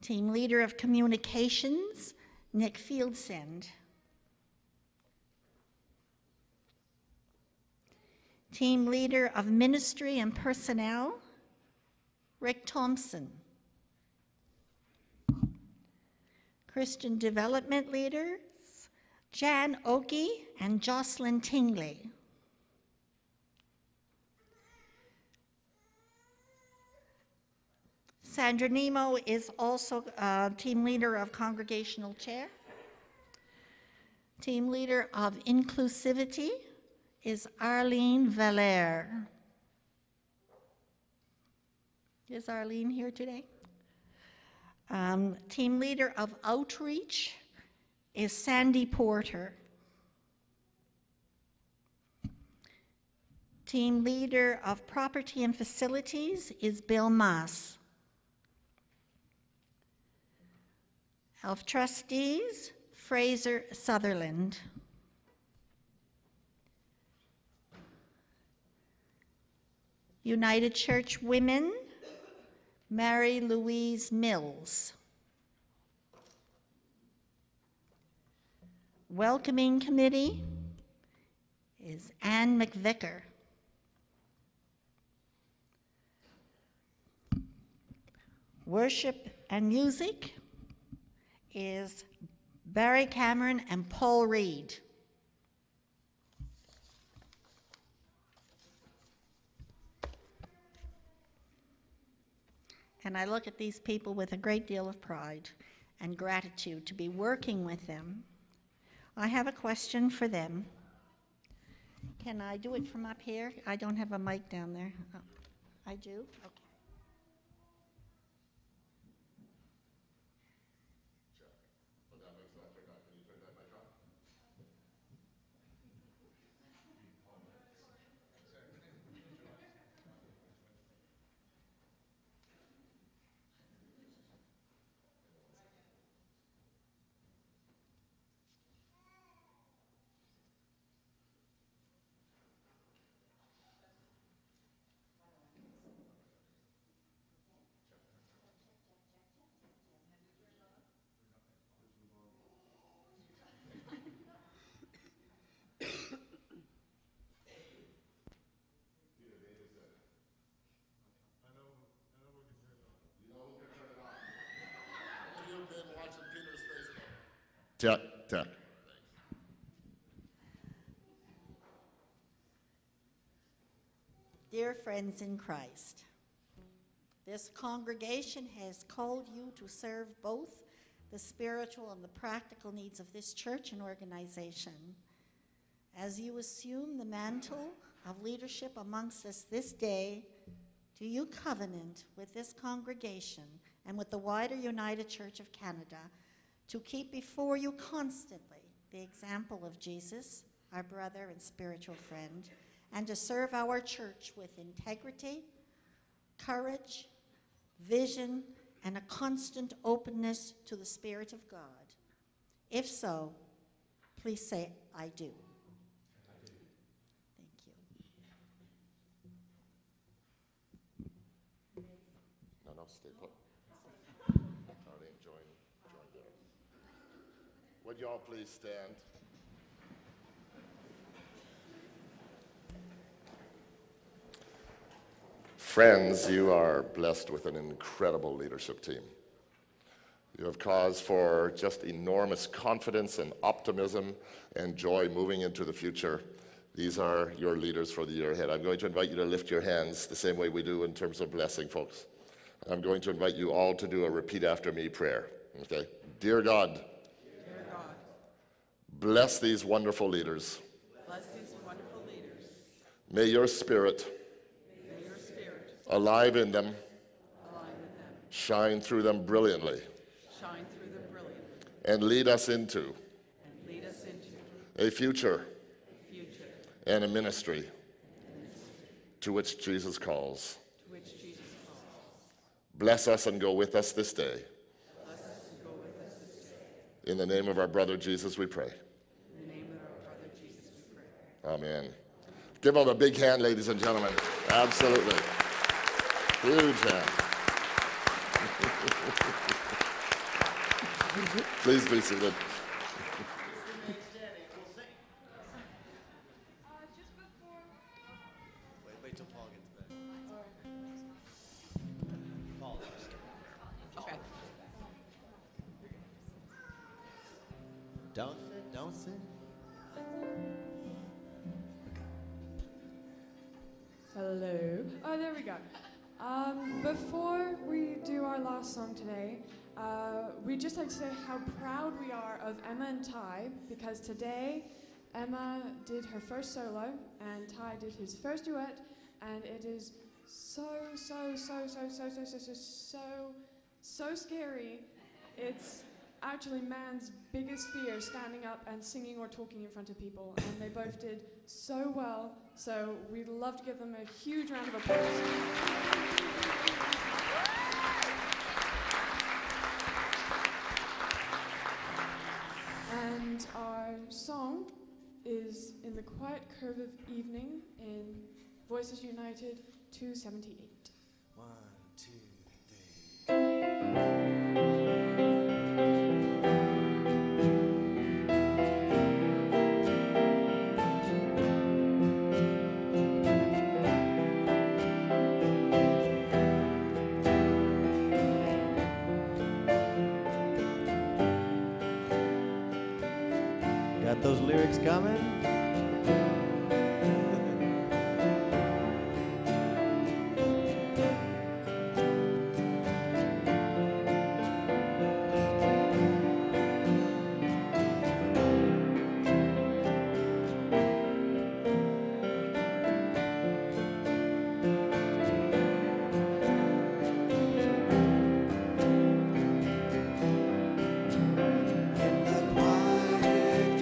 Team Leader of Communications, Nick Fieldsend. Team Leader of Ministry and Personnel, Rick Thompson. Christian Development Leaders, Jan Oki and Jocelyn Tingley. Sandra Nemo is also Team Leader of Congregational Chair. Team Leader of Inclusivity is Arlene Valère. Is Arlene here today? Team Leader of Outreach is Sandy Porter. Team Leader of Property and Facilities is Bill Maas. Of Trustees, Fraser Sutherland. United Church Women, Mary Louise Mills. Welcoming Committee is Ann McVicker. Worship and Music is Barry Cameron and Paul Reed. And I look at these people with a great deal of pride and gratitude to be working with them. I have a question for them. Can I do it from up here? I don't have a mic down there. Oh, I do? Okay. Check, check. Dear friends in Christ, this congregation has called you to serve both the spiritual and the practical needs of this church and organization. As you assume the mantle of leadership amongst us this day, do you covenant with this congregation and with the wider United Church of Canada to keep before you constantly the example of Jesus, our brother and spiritual friend, and to serve our church with integrity, courage, vision, and a constant openness to the Spirit of God? If so, please say, I do. Thank you. No, stay put. Darlene, join there. Would you all please stand? Friends, you are blessed with an incredible leadership team. You have cause for just enormous confidence and optimism and joy moving into the future. These are your leaders for the year ahead. I'm going to invite you to lift your hands the same way we do in terms of blessing folks. I'm going to invite you all to do a repeat after me prayer. Okay? Dear God, bless these wonderful leaders. Bless these wonderful leaders. May your spirit alive in them, shine through them brilliantly, and lead us into a future and a ministry to which Jesus calls. Bless us and go with us this day. In the name of our brother Jesus, we pray. Amen. Give them a big hand, ladies and gentlemen. Absolutely. Huge hand. Please be seated. Wait till Paul gets back. Paul. Okay. Don't sit, don't sit. Hello. Oh, there we go. Before we do our last song today, we'd just like to say how proud we are of Emma and Ty, because today Emma did her first solo and Ty did his first duet, and it is so scary. It's actually man's biggest fear, standing up and singing or talking in front of people, and they both did so well, so we'd love to give them a huge round of applause. And our song is In the Quiet Curve of Evening in Voices United 278. 1, 2, 3. Got those lyrics coming? In the quiet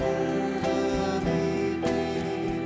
curve of evening.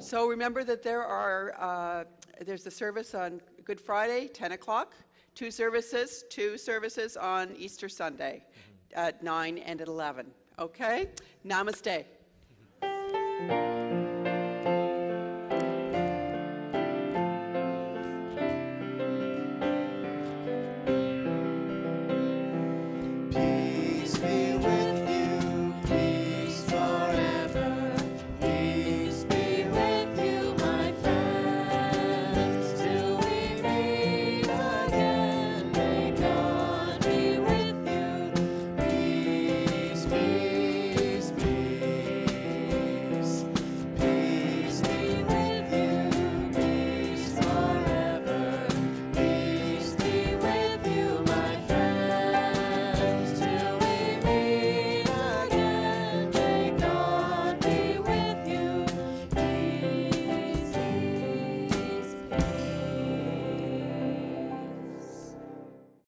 So remember that there's the service on Good Friday, 10 o'clock, two services on Easter Sunday at 9 and at 11. Okay? Namaste.